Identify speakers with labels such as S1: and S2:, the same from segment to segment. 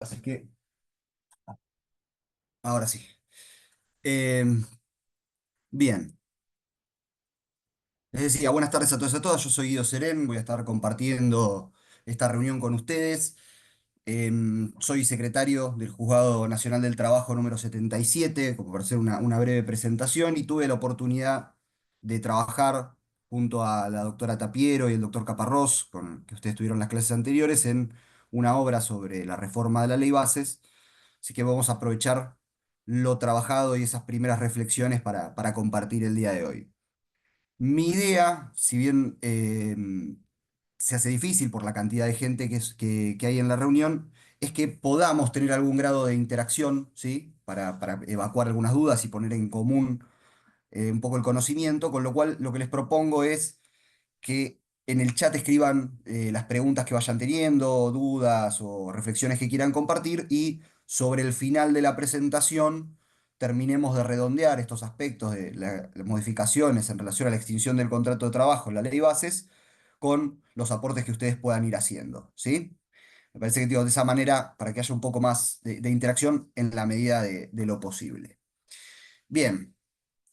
S1: Así que, ahora sí. Eh, Bien, les decía, buenas tardes a todos y a todas. Yo soy Guido Serén, voy a estar compartiendo esta reunión con ustedes. Soy secretario del Juzgado Nacional del Trabajo número 77, como para hacer una breve presentación, y tuve la oportunidad de trabajar junto a la doctora Tapiero y el doctor Caparrós, con que ustedes tuvieron las clases anteriores, en una obra sobre la reforma de la ley Bases. Así que vamos a aprovechar lo trabajado y esas primeras reflexiones para compartir el día de hoy. Mi idea, si bien se hace difícil por la cantidad de gente que hay en la reunión, es que podamos tener algún grado de interacción, ¿sí? Para evacuar algunas dudas y poner en común un poco el conocimiento, con lo cual lo que les propongo es que en el chat escriban las preguntas que vayan teniendo, dudas o reflexiones que quieran compartir, y sobre el final de la presentación terminemos de redondear estos aspectos de las modificaciones en relación a la extinción del contrato de trabajo en la ley Bases con los aportes que ustedes puedan ir haciendo, ¿sí? Me parece que digo, de esa manera, para que haya un poco más de interacción en la medida de lo posible. Bien.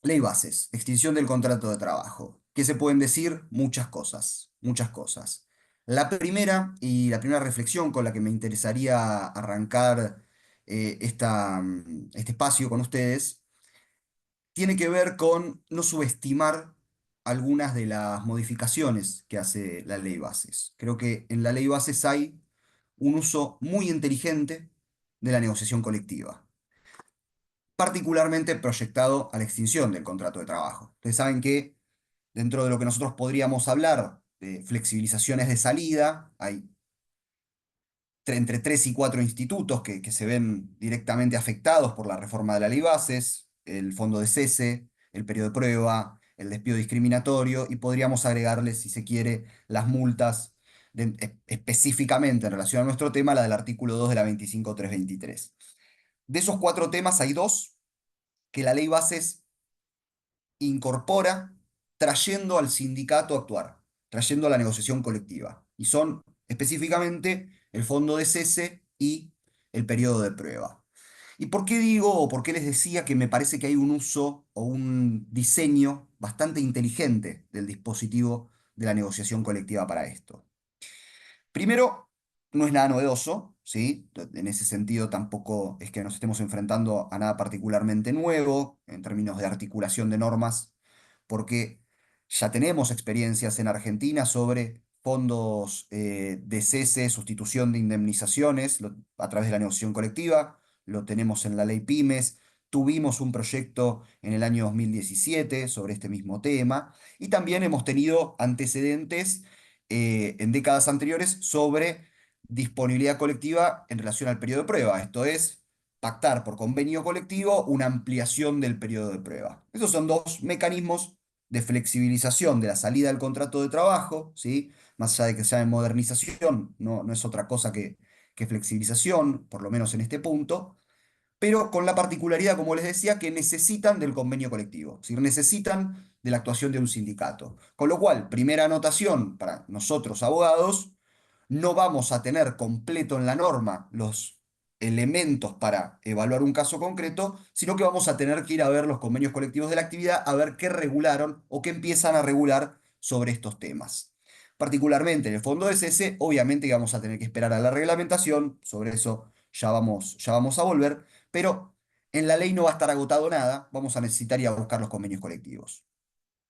S1: Ley Bases, extinción del contrato de trabajo. ¿Qué se pueden decir? Muchas cosas, muchas cosas. La primera reflexión con la que me interesaría arrancar este espacio con ustedes tiene que ver con no subestimar algunas de las modificaciones que hace la Ley Bases. Creo que en la Ley Bases hay un uso muy inteligente de la negociación colectiva, particularmente proyectado a la extinción del contrato de trabajo. Ustedes saben que dentro de lo que nosotros podríamos hablar de flexibilizaciones de salida, hay entre 3 y 4 institutos que se ven directamente afectados por la reforma de la ley Bases: el fondo de cese, el periodo de prueba, el despido discriminatorio, y podríamos agregarle, si se quiere, las multas específicamente en relación a nuestro tema, la del artículo 2 de la 25.323. De esos 4 temas hay dos que la ley Bases incorpora trayendo al sindicato a actuar, trayendo a la negociación colectiva. Y son específicamente el fondo de cese y el periodo de prueba. ¿Y por qué digo o por qué les decía que me parece que hay un uso o un diseño bastante inteligente del dispositivo de la negociación colectiva para esto? Primero, no es nada novedoso, ¿sí? En ese sentido tampoco es que nos estemos enfrentando a nada particularmente nuevo en términos de articulación de normas, porque ya tenemos experiencias en Argentina sobre fondos de cese, sustitución de indemnizaciones a través de la negociación colectiva. Lo tenemos en la ley Pymes. Tuvimos un proyecto en el año 2017 sobre este mismo tema, y también hemos tenido antecedentes en décadas anteriores sobre disponibilidad colectiva en relación al periodo de prueba. Esto es, pactar por convenio colectivo una ampliación del periodo de prueba. Esos son dos mecanismos de flexibilización de la salida del contrato de trabajo, ¿sí? Más allá de que sea de modernización, no es otra cosa que flexibilización, por lo menos en este punto, pero con la particularidad, como les decía, que necesitan del convenio colectivo, es decir, necesitan de la actuación de un sindicato. Con lo cual, primera anotación para nosotros abogados: no vamos a tener completo en la norma los elementos para evaluar un caso concreto, sino que vamos a tener que ir a ver los convenios colectivos de la actividad, a ver qué regularon o qué empiezan a regular sobre estos temas. Particularmente en el fondo de cese, obviamente que vamos a tener que esperar a la reglamentación, sobre eso ya vamos a volver, pero en la ley no va a estar agotado nada, vamos a necesitar ir a buscar los convenios colectivos.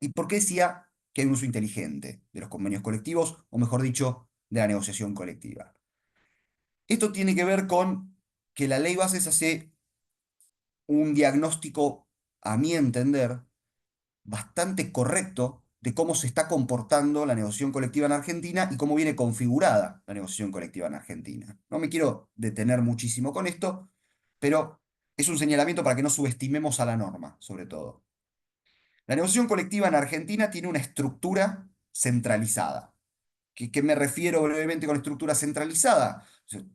S1: ¿Y por qué decía que hay un uso inteligente de los convenios colectivos, o mejor dicho, de la negociación colectiva? Esto tiene que ver con que la ley Bases hace un diagnóstico, a mi entender, bastante correcto de cómo se está comportando la negociación colectiva en Argentina y cómo viene configurada la negociación colectiva en Argentina. No me quiero detener muchísimo con esto, pero es un señalamiento para que no subestimemos a la norma, sobre todo. La negociación colectiva en Argentina tiene una estructura centralizada. ¿Qué me refiero brevemente con estructura centralizada?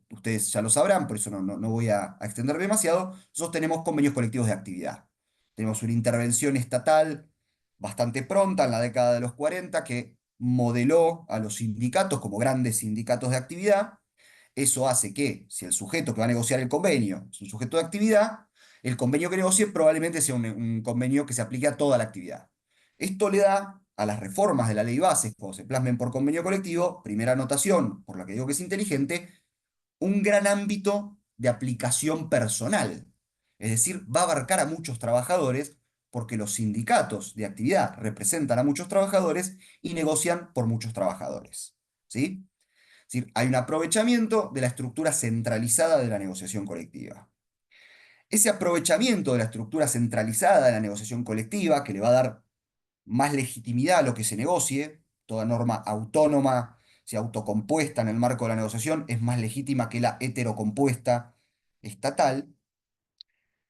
S1: Ustedes ya lo sabrán, por eso no voy a extender demasiado. Nosotros tenemos convenios colectivos de actividad. Tenemos una intervención estatal bastante pronta en la década de los 40 que modeló a los sindicatos como grandes sindicatos de actividad, Eso hace que, si el sujeto que va a negociar el convenio es un sujeto de actividad, el convenio que negocie probablemente sea un convenio que se aplique a toda la actividad. Esto le da a las reformas de la ley base, cuando se plasmen por convenio colectivo, primera anotación, por la que digo que es inteligente, un gran ámbito de aplicación personal. Es decir, va a abarcar a muchos trabajadores porque los sindicatos de actividad representan a muchos trabajadores y negocian por muchos trabajadores. ¿Sí? Es decir, hay un aprovechamiento de la estructura centralizada de la negociación colectiva. Ese aprovechamiento de la estructura centralizada de la negociación colectiva, que le va a dar más legitimidad a lo que se negocie, toda norma autónoma, si autocompuesta en el marco de la negociación, es más legítima que la heterocompuesta estatal,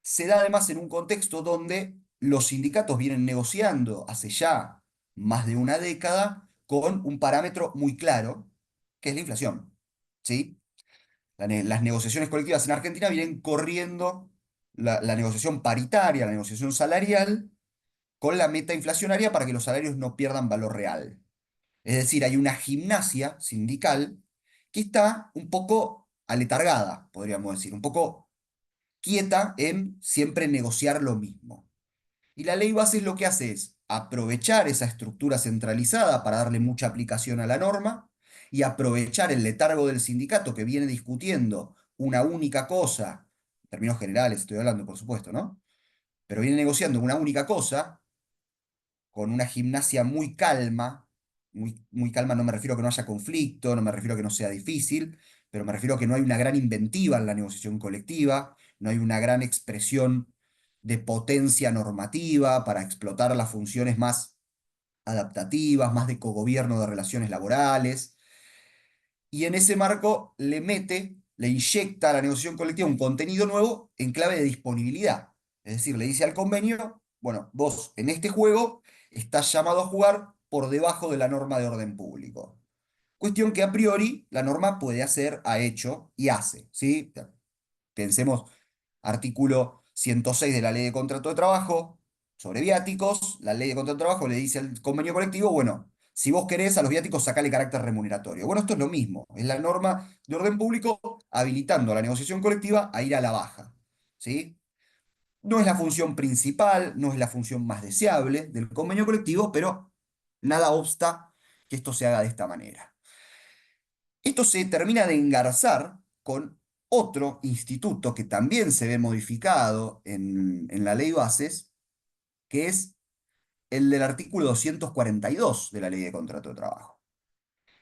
S1: se da además en un contexto donde los sindicatos vienen negociando hace ya más de una década con un parámetro muy claro, que es la inflación. ¿Sí? Las negociaciones colectivas en Argentina vienen corriendo la negociación paritaria, la negociación salarial, con la meta inflacionaria para que los salarios no pierdan valor real. Es decir, hay una gimnasia sindical que está un poco aletargada, podríamos decir, un poco quieta en siempre negociar lo mismo. Y la ley base lo que hace es aprovechar esa estructura centralizada para darle mucha aplicación a la norma y aprovechar el letargo del sindicato que viene discutiendo una única cosa, en términos generales estoy hablando, por supuesto, ¿no? Pero viene negociando una única cosa con una gimnasia muy calma, muy calma no me refiero a que no haya conflicto, no me refiero a que no sea difícil, pero me refiero a que no hay una gran inventiva en la negociación colectiva, no hay una gran expresión de potencia normativa para explotar las funciones más adaptativas, más de cogobierno de relaciones laborales, y en ese marco le inyecta a la negociación colectiva un contenido nuevo en clave de disponibilidad. Es decir, le dice al convenio, bueno, vos en este juego estás llamado a jugar por debajo de la norma de orden público. Cuestión que a priori la norma puede hacer, ha hecho y hace, ¿sí? Pensemos, artículo 106 de la Ley de Contrato de Trabajo, sobre viáticos, la Ley de Contrato de Trabajo le dice al convenio colectivo, bueno, si vos querés a los viáticos sacale carácter remuneratorio. Bueno, esto es lo mismo, es la norma de orden público habilitando a la negociación colectiva a ir a la baja, ¿sí? No es la función principal, no es la función más deseable del convenio colectivo, pero nada obsta que esto se haga de esta manera. Esto se termina de engarzar con otro instituto que también se ve modificado en la ley bases, que es el del artículo 242 de la ley de contrato de trabajo.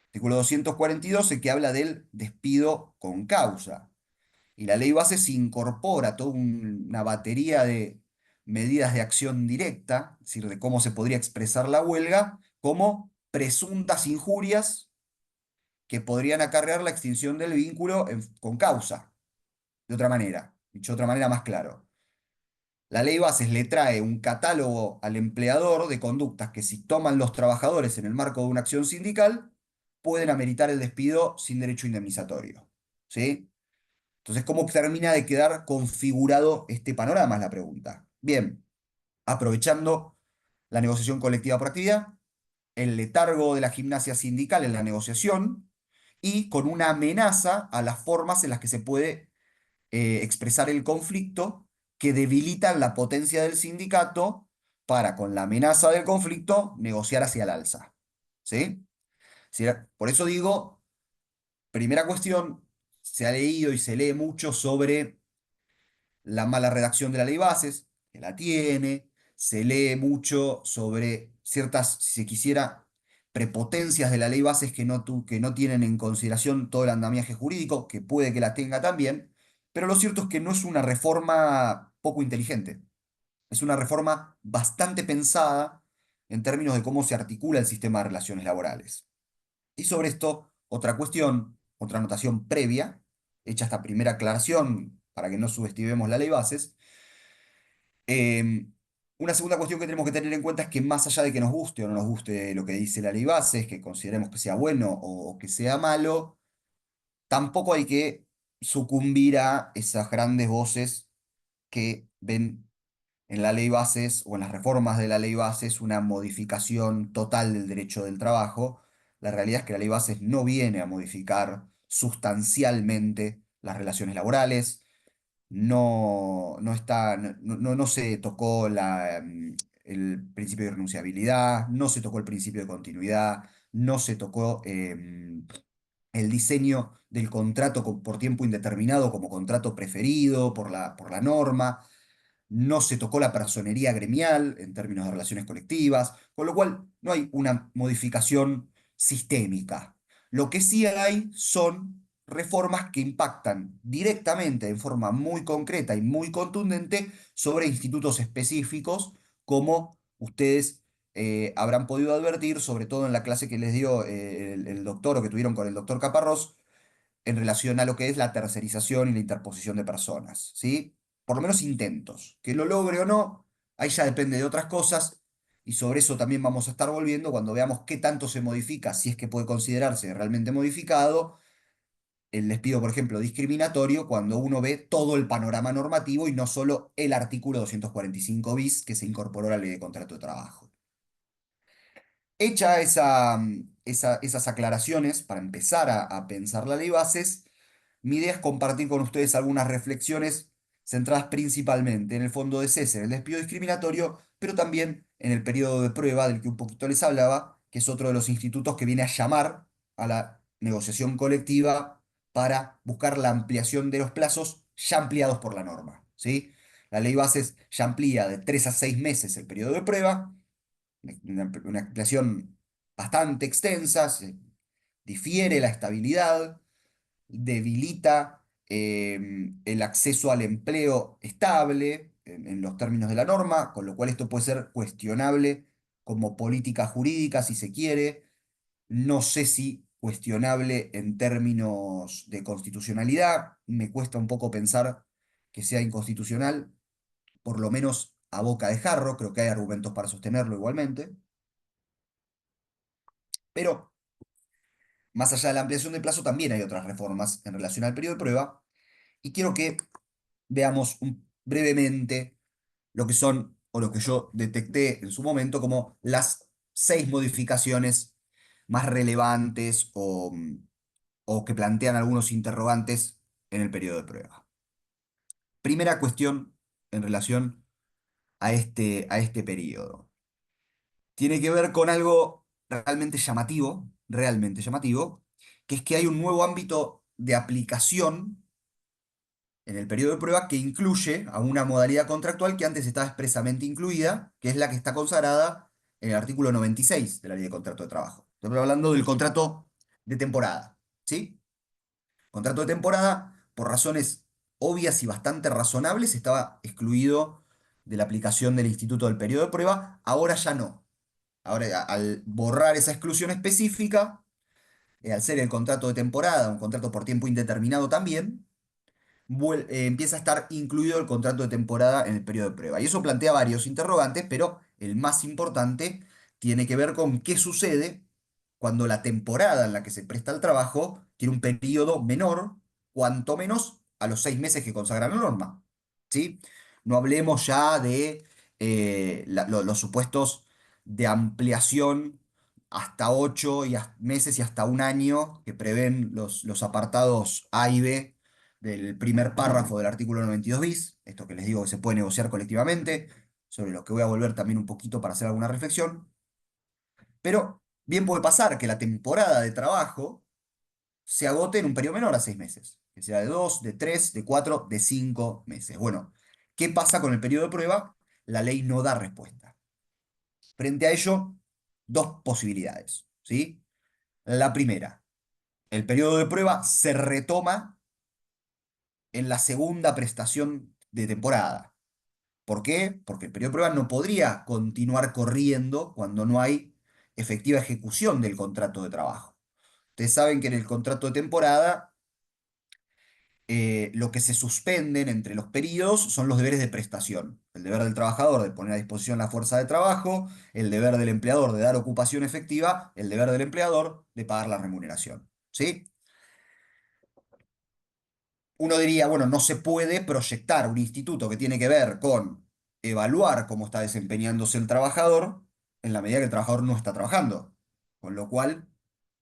S1: Artículo 242 es que habla del despido con causa. Y la ley bases incorpora toda una batería de medidas de acción directa, es decir, de cómo se podría expresar la huelga, como presuntas injurias que podrían acarrear la extinción del vínculo con causa, de otra manera, dicho de otra manera más claro. La ley bases le trae un catálogo al empleador de conductas que si toman los trabajadores en el marco de una acción sindical, pueden ameritar el despido sin derecho indemnizatorio. ¿Sí? Entonces, ¿cómo termina de quedar configurado este panorama? Es la pregunta. Bien, aprovechando la negociación colectiva por actividad, el letargo de la gimnasia sindical en la negociación y con una amenaza a las formas en las que se puede expresar el conflicto que debilitan la potencia del sindicato para, con la amenaza del conflicto, negociar hacia el alza. ¿Sí? Por eso digo, primera cuestión, se ha leído y se lee mucho sobre la mala redacción de la ley bases, que la tiene, se lee mucho sobre ciertas, si se quisiera, prepotencias de la ley bases que no tienen en consideración todo el andamiaje jurídico, que puede que la tenga también, pero lo cierto es que no es una reforma poco inteligente, es una reforma bastante pensada en términos de cómo se articula el sistema de relaciones laborales. Y sobre esto, otra cuestión, otra anotación previa, hecha esta primera aclaración para que no subestimemos la ley bases. Una segunda cuestión que tenemos que tener en cuenta es que más allá de que nos guste o no nos guste lo que dice la ley bases, que consideremos que sea bueno o que sea malo, tampoco hay que sucumbir a esas grandes voces que ven en la ley bases o en las reformas de la ley bases una modificación total del derecho del trabajo. La realidad es que la ley bases no viene a modificar sustancialmente las relaciones laborales, no está, no se tocó el principio de renunciabilidad, no se tocó el principio de continuidad, no se tocó el diseño del contrato por tiempo indeterminado como contrato preferido por la norma, no se tocó la personería gremial en términos de relaciones colectivas, con lo cual no hay una modificación sistémica. Lo que sí hay son reformas que impactan directamente, en forma muy concreta y muy contundente, sobre institutos específicos, como ustedes habrán podido advertir, sobre todo en la clase que les dio el doctor o que tuvieron con el doctor Caparrós, en relación a lo que es la tercerización y la interposición de personas, ¿sí? Por lo menos intentos. Que lo logre o no, ahí ya depende de otras cosas, y sobre eso también vamos a estar volviendo cuando veamos qué tanto se modifica, si es que puede considerarse realmente modificado, el despido, por ejemplo, discriminatorio, cuando uno ve todo el panorama normativo y no solo el artículo 245 bis que se incorporó a la ley de contrato de trabajo. Hecha esas aclaraciones, para empezar a pensar la ley bases, mi idea es compartir con ustedes algunas reflexiones centradas principalmente en el fondo de cese, en el despido discriminatorio, pero también en el periodo de prueba del que un poquito les hablaba, que es otro de los institutos que viene a llamar a la negociación colectiva para buscar la ampliación de los plazos ya ampliados por la norma, ¿sí? La ley bases ya amplía de 3 a 6 meses el periodo de prueba, una ampliación bastante extensa, se difiere la estabilidad, debilita el acceso al empleo estable en los términos de la norma, con lo cual esto puede ser cuestionable como política jurídica, si se quiere. No sé si cuestionable en términos de constitucionalidad. Me cuesta un poco pensar que sea inconstitucional, por lo menos a boca de jarro. Creo que hay argumentos para sostenerlo igualmente. Pero más allá de la ampliación de plazo, también hay otras reformas en relación al periodo de prueba. Y quiero que veamos brevemente lo que son, o lo que yo detecté en su momento, como las 6 modificaciones más relevantes o que plantean algunos interrogantes en el periodo de prueba. Primera cuestión en relación a este periodo. Tiene que ver con algo realmente llamativo, que es que hay un nuevo ámbito de aplicación en el periodo de prueba que incluye a una modalidad contractual que antes estaba expresamente incluida, que es la que está consagrada en el artículo 96 de la Ley de Contrato de Trabajo. Estamos hablando del contrato de temporada, ¿sí? Contrato de temporada, por razones obvias y bastante razonables, estaba excluido de la aplicación del instituto del periodo de prueba, ahora ya no. Ahora, al borrar esa exclusión específica, al ser el contrato de temporada, un contrato por tiempo indeterminado también, empieza a estar incluido el contrato de temporada en el periodo de prueba. Y eso plantea varios interrogantes, pero el más importante tiene que ver con qué sucede cuando la temporada en la que se presta el trabajo tiene un periodo menor, cuanto menos a los 6 meses que consagra la norma. ¿Sí? No hablemos ya de los supuestos de ampliación hasta 8 meses y hasta un año que prevén los apartados A y B del primer párrafo del artículo 92 bis, esto que les digo que se puede negociar colectivamente, sobre lo que voy a volver también un poquito para hacer alguna reflexión, pero bien puede pasar que la temporada de trabajo se agote en un periodo menor a 6 meses, que sea de 2, de 3, de 4, de 5 meses. Bueno, ¿qué pasa con el periodo de prueba? La ley no da respuesta. Frente a ello, dos posibilidades, ¿sí? La primera, el periodo de prueba se retoma en la segunda prestación de temporada. ¿Por qué? Porque el periodo de prueba no podría continuar corriendo cuando no hay efectiva ejecución del contrato de trabajo. Ustedes saben que en el contrato de temporada lo que se suspenden entre los periodos son los deberes de prestación. El deber del trabajador de poner a disposición la fuerza de trabajo, el deber del empleador de dar ocupación efectiva, el deber del empleador de pagar la remuneración. ¿Sí? Uno diría, bueno, no se puede proyectar un instituto que tiene que ver con evaluar cómo está desempeñándose el trabajador en la medida que el trabajador no está trabajando. Con lo cual,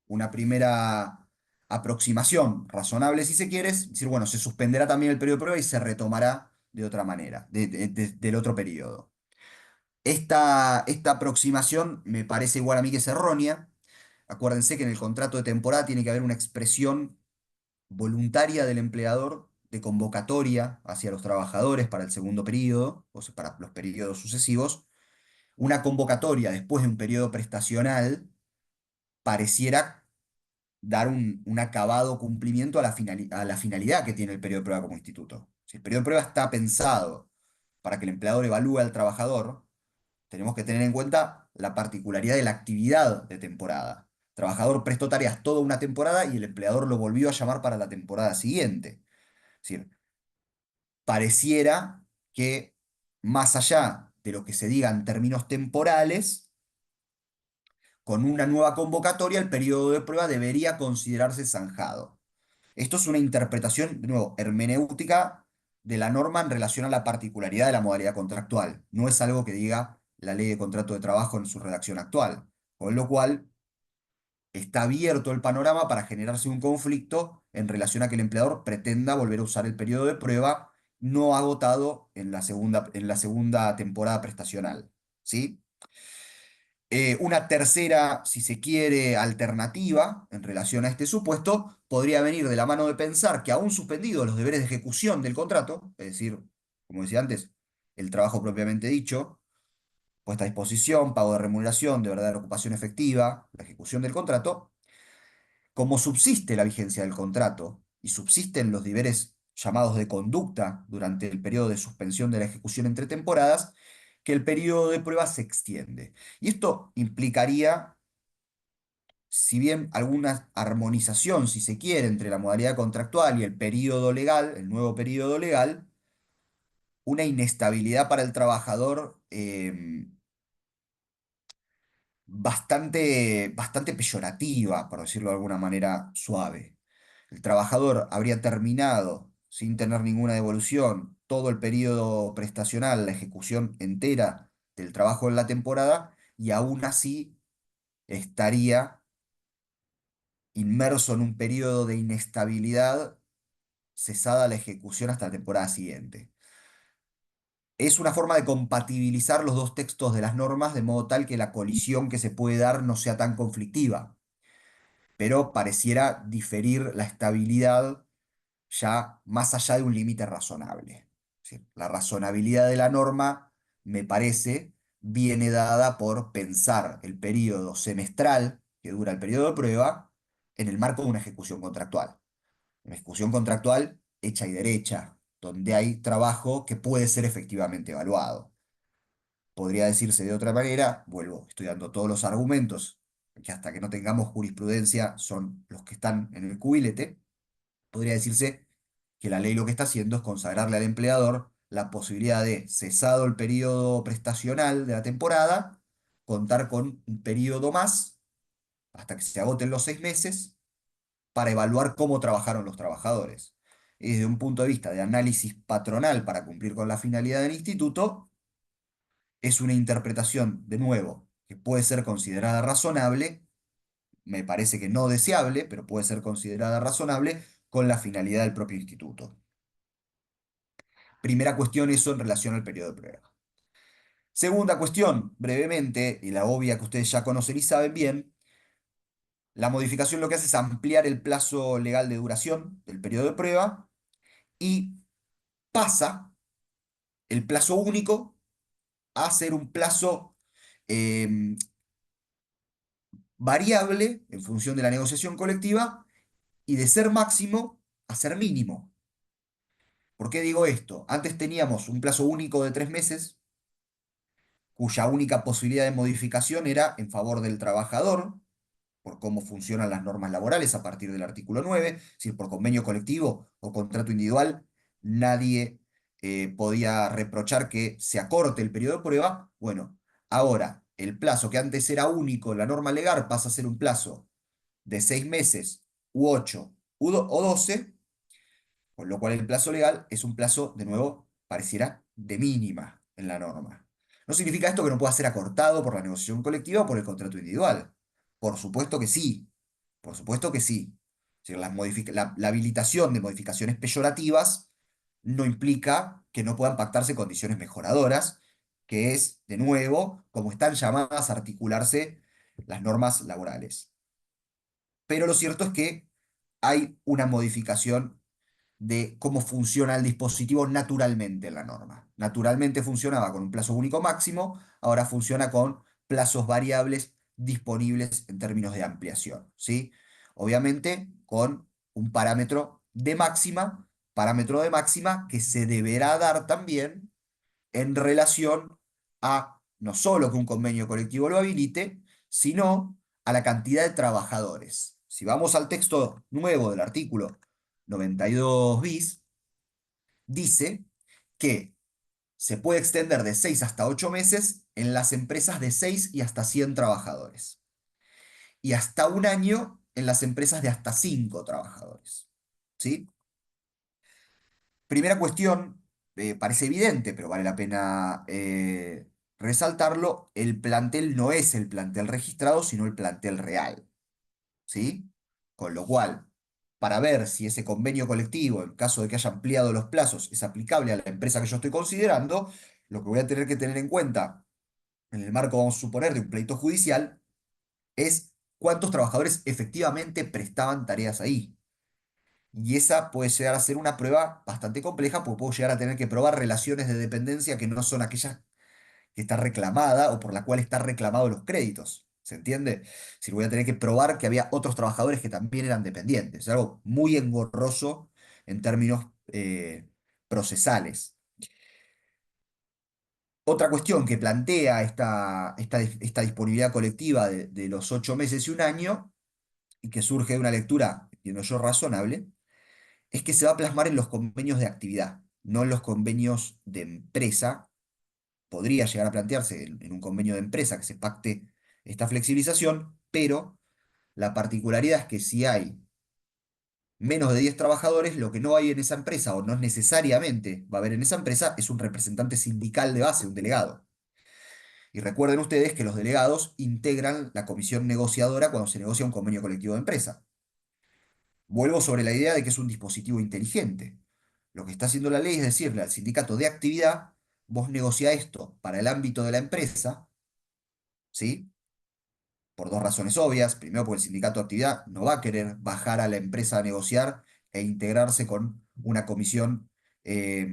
S1: una primera aproximación razonable, si se quiere, es decir, bueno, se suspenderá también el periodo de prueba y se retomará de otra manera, del otro periodo. Esta aproximación me parece igual a mí que es errónea. Acuérdense que en el contrato de temporada tiene que haber una expresión voluntaria del empleador de convocatoria hacia los trabajadores para el segundo periodo, o sea, para los periodos sucesivos. Una convocatoria después de un periodo prestacional pareciera dar un acabado cumplimiento a a la finalidad que tiene el periodo de prueba como instituto. Si el periodo de prueba está pensado para que el empleador evalúe al trabajador, tenemos que tener en cuenta la particularidad de la actividad de temporada. El trabajador prestó tareas toda una temporada y el empleador lo volvió a llamar para la temporada siguiente. Es decir, pareciera que más allá de lo que se diga en términos temporales, con una nueva convocatoria el periodo de prueba debería considerarse zanjado. Esto es una interpretación, de nuevo, hermenéutica de la norma en relación a la particularidad de la modalidad contractual. No es algo que diga la ley de contrato de trabajo en su redacción actual. Con lo cual, está abierto el panorama para generarse un conflicto en relación a que el empleador pretenda volver a usar el periodo de prueba no agotado en la segunda temporada prestacional. ¿Sí? Una tercera, si se quiere, alternativa en relación a este supuesto podría venir de la mano de pensar que aún suspendidos los deberes de ejecución del contrato, es decir, como decía antes, el trabajo propiamente dicho, puesta a disposición, pago de remuneración, de verdadera ocupación efectiva, la ejecución del contrato, como subsiste la vigencia del contrato y subsisten los deberes llamados de conducta durante el periodo de suspensión de la ejecución entre temporadas, que el periodo de prueba se extiende. Y esto implicaría, si bien alguna armonización, si se quiere, entre la modalidad contractual y el periodo legal, el nuevo periodo legal, una inestabilidad para el trabajador bastante peyorativa, por decirlo de alguna manera suave. El trabajador habría terminado sin tener ninguna devolución todo el periodo prestacional, la ejecución entera del trabajo en la temporada, y aún así estaría inmerso en un periodo de inestabilidad, cesada la ejecución hasta la temporada siguiente. Es una forma de compatibilizar los dos textos de las normas de modo tal que la colisión que se puede dar no sea tan conflictiva, pero pareciera diferir la estabilidad ya más allá de un límite razonable. Es decir, la razonabilidad de la norma, me parece, viene dada por pensar el periodo semestral que dura el periodo de prueba en el marco de una ejecución contractual. Una ejecución contractual hecha y derecha, donde hay trabajo que puede ser efectivamente evaluado. Podría decirse de otra manera, vuelvo, estoy dando todos los argumentos que hasta que no tengamos jurisprudencia son los que están en el cubilete. Podría decirse que la ley lo que está haciendo es consagrarle al empleador la posibilidad de, cesado el periodo prestacional de la temporada, contar con un periodo más hasta que se agoten los 6 meses para evaluar cómo trabajaron los trabajadores. Y desde un punto de vista de análisis patronal para cumplir con la finalidad del instituto, es una interpretación, de nuevo, que puede ser considerada razonable, me parece que no deseable, pero puede ser considerada razonable con la finalidad del propio instituto. Primera cuestión, eso en relación al periodo de prueba. Segunda cuestión, brevemente, y la obvia que ustedes ya conocen y saben bien, la modificación lo que hace es ampliar el plazo legal de duración del periodo de prueba y pasa el plazo único a ser un plazo eh, variable en función de la negociación colectiva y de ser máximo a ser mínimo. ¿Por qué digo esto? Antes teníamos un plazo único de 3 meses, cuya única posibilidad de modificación era en favor del trabajador, por cómo funcionan las normas laborales a partir del artículo 9, es decir, por convenio colectivo o contrato individual, nadie podía reprochar que se acorte el periodo de prueba. Bueno, ahora el plazo que antes era único en la norma legal pasa a ser un plazo de 6 meses u 8 o 12, con lo cual el plazo legal es un plazo, de nuevo, pareciera de mínima en la norma. No significa esto que no pueda ser acortado por la negociación colectiva o por el contrato individual. Por supuesto que sí, por supuesto que sí. Es decir, la habilitación de modificaciones peyorativas no implica que no puedan pactarse condiciones mejoradoras, que es, de nuevo, como están llamadas a articularse las normas laborales. Pero lo cierto es que hay una modificación de cómo funciona el dispositivo naturalmente en la norma. Naturalmente funcionaba con un plazo único máximo, ahora funciona con plazos variables disponibles en términos de ampliación, ¿sí? Obviamente con un parámetro de máxima que se deberá dar también en relación a no solo que un convenio colectivo lo habilite, sino a la cantidad de trabajadores. Si vamos al texto nuevo del artículo 92 bis, dice que se puede extender de 6 hasta 8 meses en las empresas de 6 y hasta 100 trabajadores, y hasta un año en las empresas de hasta 5 trabajadores. ¿Sí? Primera cuestión, parece evidente, pero vale la pena resaltarlo, el plantel no es el plantel registrado, sino el plantel real. ¿Sí? Con lo cual, para ver si ese convenio colectivo, en caso de que haya ampliado los plazos, es aplicable a la empresa que yo estoy considerando, lo que voy a tener que tener en cuenta, en el marco, vamos a suponer, de un pleito judicial, es cuántos trabajadores efectivamente prestaban tareas ahí. Y esa puede llegar a ser una prueba bastante compleja, porque puedo llegar a tener que probar relaciones de dependencia que no son aquellas que está reclamada o por la cual están reclamados los créditos. ¿Se entiende? Si voy a tener que probar que había otros trabajadores que también eran dependientes. Es algo muy engorroso en términos procesales. Otra cuestión que plantea esta disponibilidad colectiva de los 8 meses y un año, y que surge de una lectura, entiendo yo, razonable, es que se va a plasmar en los convenios de actividad, no en los convenios de empresa. Podría llegar a plantearse en un convenio de empresa que se pacte esta flexibilización, pero la particularidad es que si hay menos de 10 trabajadores, lo que no hay en esa empresa o no necesariamente va a haber en esa empresa es un representante sindical de base, un delegado. Y recuerden ustedes que los delegados integran la comisión negociadora cuando se negocia un convenio colectivo de empresa. Vuelvo sobre la idea de que es un dispositivo inteligente. Lo que está haciendo la ley es decirle al sindicato de actividad, vos negocia esto para el ámbito de la empresa, ¿sí? Por dos razones obvias. Primero, porque el sindicato de actividad no va a querer bajar a la empresa a negociar e integrarse con una comisión eh,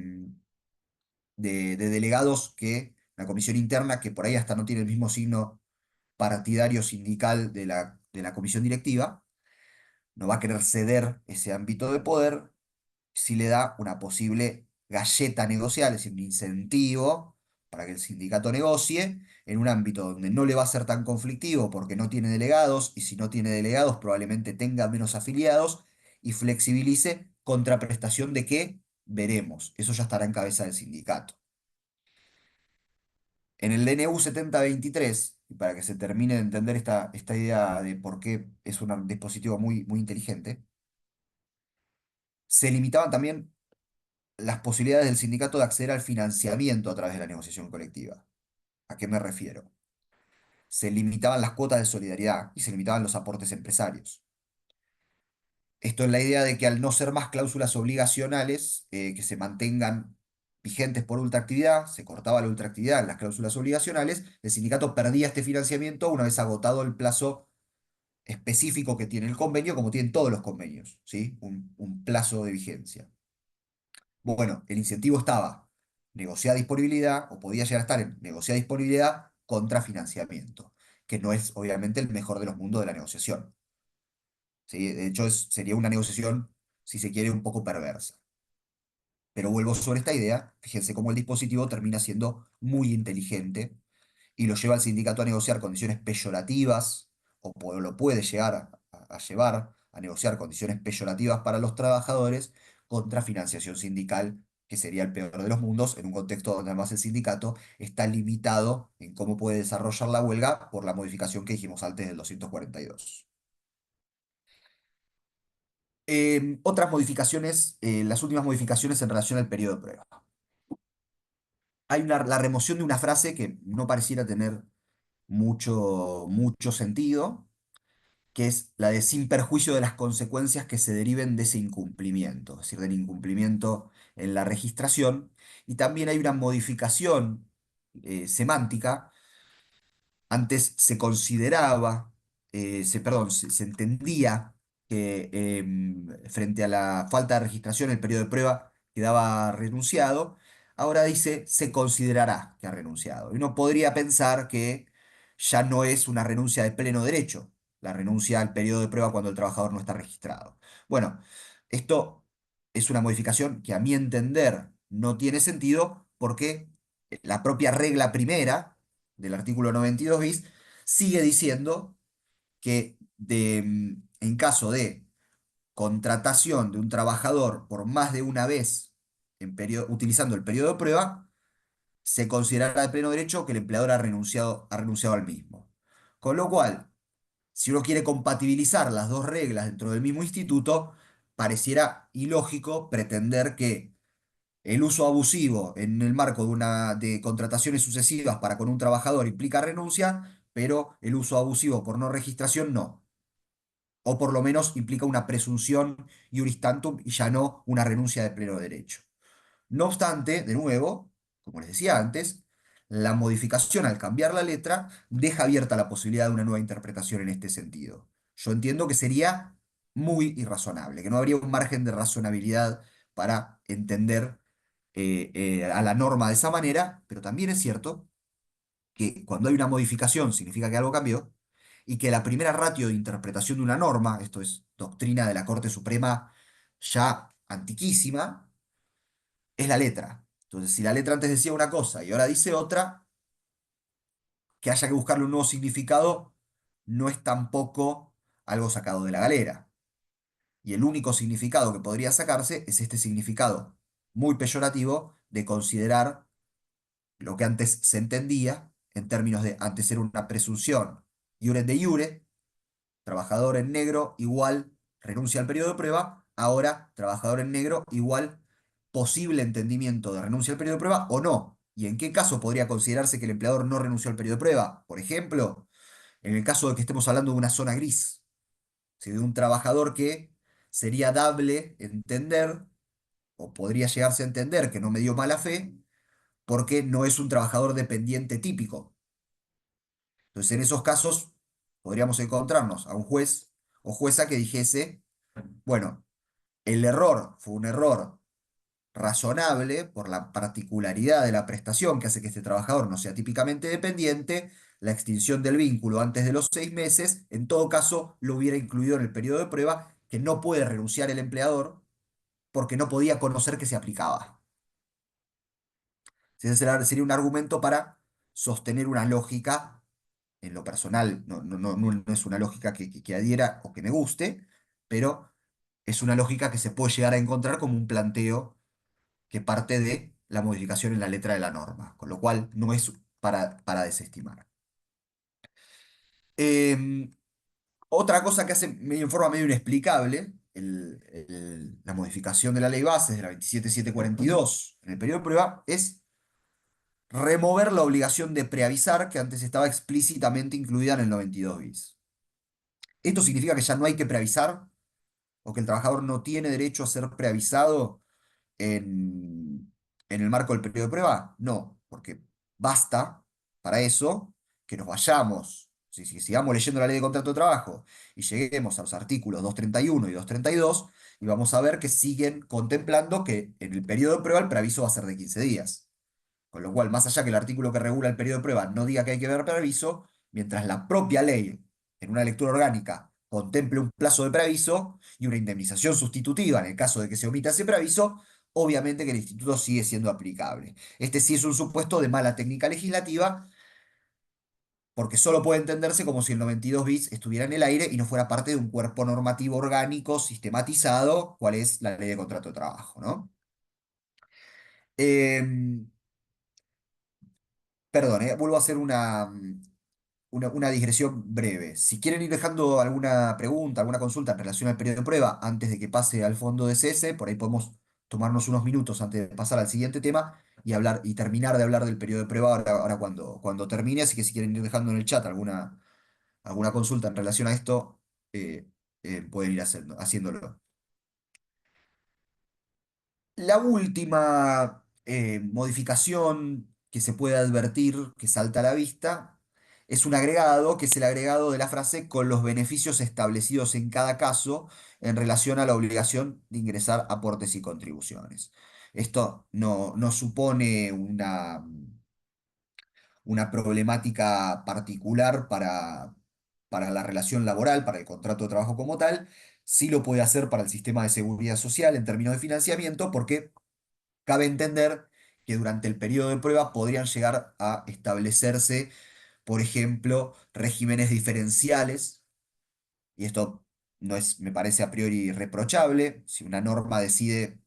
S1: de delegados que, una comisión interna que por ahí hasta no tiene el mismo signo partidario sindical de la comisión directiva. No va a querer ceder ese ámbito de poder si le da una posible galleta negocial, es decir, un incentivo para que el sindicato negocie en un ámbito donde no le va a ser tan conflictivo porque no tiene delegados, y si no tiene delegados probablemente tenga menos afiliados, y flexibilice contraprestación de qué veremos. Eso ya estará en cabeza del sindicato. En el DNU 7023, y para que se termine de entender esta idea de por qué es un dispositivo muy, muy inteligente, se limitaban también las posibilidades del sindicato de acceder al financiamiento a través de la negociación colectiva. ¿A qué me refiero? Se limitaban las cuotas de solidaridad y se limitaban los aportes empresarios. Esto es la idea de que al no ser más cláusulas obligacionales que se mantengan vigentes por ultraactividad, se cortaba la ultraactividad en las cláusulas obligacionales, el sindicato perdía este financiamiento una vez agotado el plazo específico que tiene el convenio, como tienen todos los convenios, ¿sí? Un plazo de vigencia. Bueno, el incentivo estaba negociar disponibilidad, o podía llegar a estar en negociar disponibilidad contra financiamiento, que no es obviamente el mejor de los mundos de la negociación. ¿Sí? De hecho, sería una negociación, si se quiere, un poco perversa. Pero vuelvo sobre esta idea, fíjense cómo el dispositivo termina siendo muy inteligente y lo lleva al sindicato a negociar condiciones peyorativas, o lo puede llegar a llevar a negociar condiciones peyorativas para los trabajadores contra financiación sindical, que sería el peor de los mundos, en un contexto donde además el sindicato está limitado en cómo puede desarrollar la huelga por la modificación que dijimos antes del 242. Otras modificaciones, las últimas modificaciones en relación al periodo de prueba. Hay la remoción de una frase que no pareciera tener mucho sentido, que es la de sin perjuicio de las consecuencias que se deriven de ese incumplimiento, es decir, del incumplimiento en la registración. Y también hay una modificación semántica. Antes se consideraba, perdón, se entendía que frente a la falta de registración el periodo de prueba quedaba renunciado. Ahora dice se considerará que ha renunciado. Y uno podría pensar que ya no es una renuncia de pleno derecho, la renuncia al periodo de prueba cuando el trabajador no está registrado. Bueno, esto es una modificación que a mi entender no tiene sentido porque la propia regla primera del artículo 92 bis, sigue diciendo que en caso de contratación de un trabajador por más de una vez utilizando el periodo de prueba, se considerará de pleno derecho que el empleador ha renunciado al mismo. Con lo cual, si uno quiere compatibilizar las dos reglas dentro del mismo instituto, pareciera ilógico pretender que el uso abusivo en el marco de contrataciones sucesivas para con un trabajador implica renuncia, pero el uso abusivo por no registración no. O por lo menos implica una presunción iuris tantum y ya no una renuncia de pleno derecho. No obstante, de nuevo, como les decía antes, la modificación al cambiar la letra deja abierta la posibilidad de una nueva interpretación en este sentido. Yo entiendo que sería muy irrazonable, que no habría un margen de razonabilidad para entender a la norma de esa manera, pero también es cierto que cuando hay una modificación significa que algo cambió y que la primera ratio de interpretación de una norma, esto es doctrina de la Corte Suprema ya antiquísima, es la letra. Entonces, si la letra antes decía una cosa y ahora dice otra, que haya que buscarle un nuevo significado no es tampoco algo sacado de la galera. Y el único significado que podría sacarse es este significado muy peyorativo de considerar lo que antes se entendía en términos de antes era una presunción iure de iure, trabajador en negro igual renuncia al periodo de prueba, ahora trabajador en negro igual posible entendimiento de renuncia al periodo de prueba o no. ¿Y en qué caso podría considerarse que el empleador no renunció al periodo de prueba? Por ejemplo, en el caso de que estemos hablando de una zona gris, ¿sí? De un trabajador que sería dable entender o podría llegarse a entender que no me dio mala fe porque no es un trabajador dependiente típico. Entonces, en esos casos, podríamos encontrarnos a un juez o jueza que dijese, bueno, el error fue un error razonable por la particularidad de la prestación que hace que este trabajador no sea típicamente dependiente, la extinción del vínculo antes de los 6 meses, en todo caso, lo hubiera incluido en el periodo de prueba, que no puede renunciar el empleador porque no podía conocer que se aplicaba. Ese sería un argumento para sostener una lógica en lo personal no es una lógica que adhiera o que me guste, pero es una lógica que se puede llegar a encontrar como un planteo que parte de la modificación en la letra de la norma, con lo cual no es para desestimar. Em, Otra cosa que hace medio en forma medio inexplicable la modificación de la ley base de la 27742 en el periodo de prueba es remover la obligación de preavisar que antes estaba explícitamente incluida en el 92 bis. ¿Esto significa que ya no hay que preavisar o que el trabajador no tiene derecho a ser preavisado en el marco del periodo de prueba? No, porque basta para eso que nos vayamos, si sigamos leyendo la ley de contrato de trabajo y lleguemos a los artículos 231 y 232 y vamos a ver que siguen contemplando que en el periodo de prueba el preaviso va a ser de 15 días. Con lo cual, más allá que el artículo que regula el periodo de prueba no diga que hay que ver preaviso, mientras la propia ley, en una lectura orgánica, contemple un plazo de preaviso y una indemnización sustitutiva en el caso de que se omita ese preaviso, obviamente que el instituto sigue siendo aplicable. Este sí es un supuesto de mala técnica legislativa, porque solo puede entenderse como si el 92 bis estuviera en el aire y no fuera parte de un cuerpo normativo orgánico sistematizado, cual es la ley de contrato de trabajo, ¿no? Em, Perdón, vuelvo a hacer una digresión breve. Si quieren ir dejando alguna pregunta, alguna consulta en relación al periodo de prueba antes de que pase al fondo de CS, por ahí podemos tomarnos unos minutos antes de pasar al siguiente tema y hablar y terminar de hablar del periodo de prueba ahora cuando termine. Así que si quieren ir dejando en el chat alguna consulta en relación a esto, eh, pueden ir haciéndolo. La última modificación que se puede advertir, que salta a la vista, es un agregado, que es el agregado de la frase con los beneficios establecidos en cada caso en relación a la obligación de ingresar aportes y contribuciones. Esto no supone una problemática particular para la relación laboral, para el contrato de trabajo como tal. Sí lo puede hacer para el sistema de seguridad social en términos de financiamiento, porque cabe entender que durante el periodo de prueba podrían llegar a establecerse, por ejemplo, regímenes diferenciales, y esto no es, me parece a priori reprochable. Si una norma decide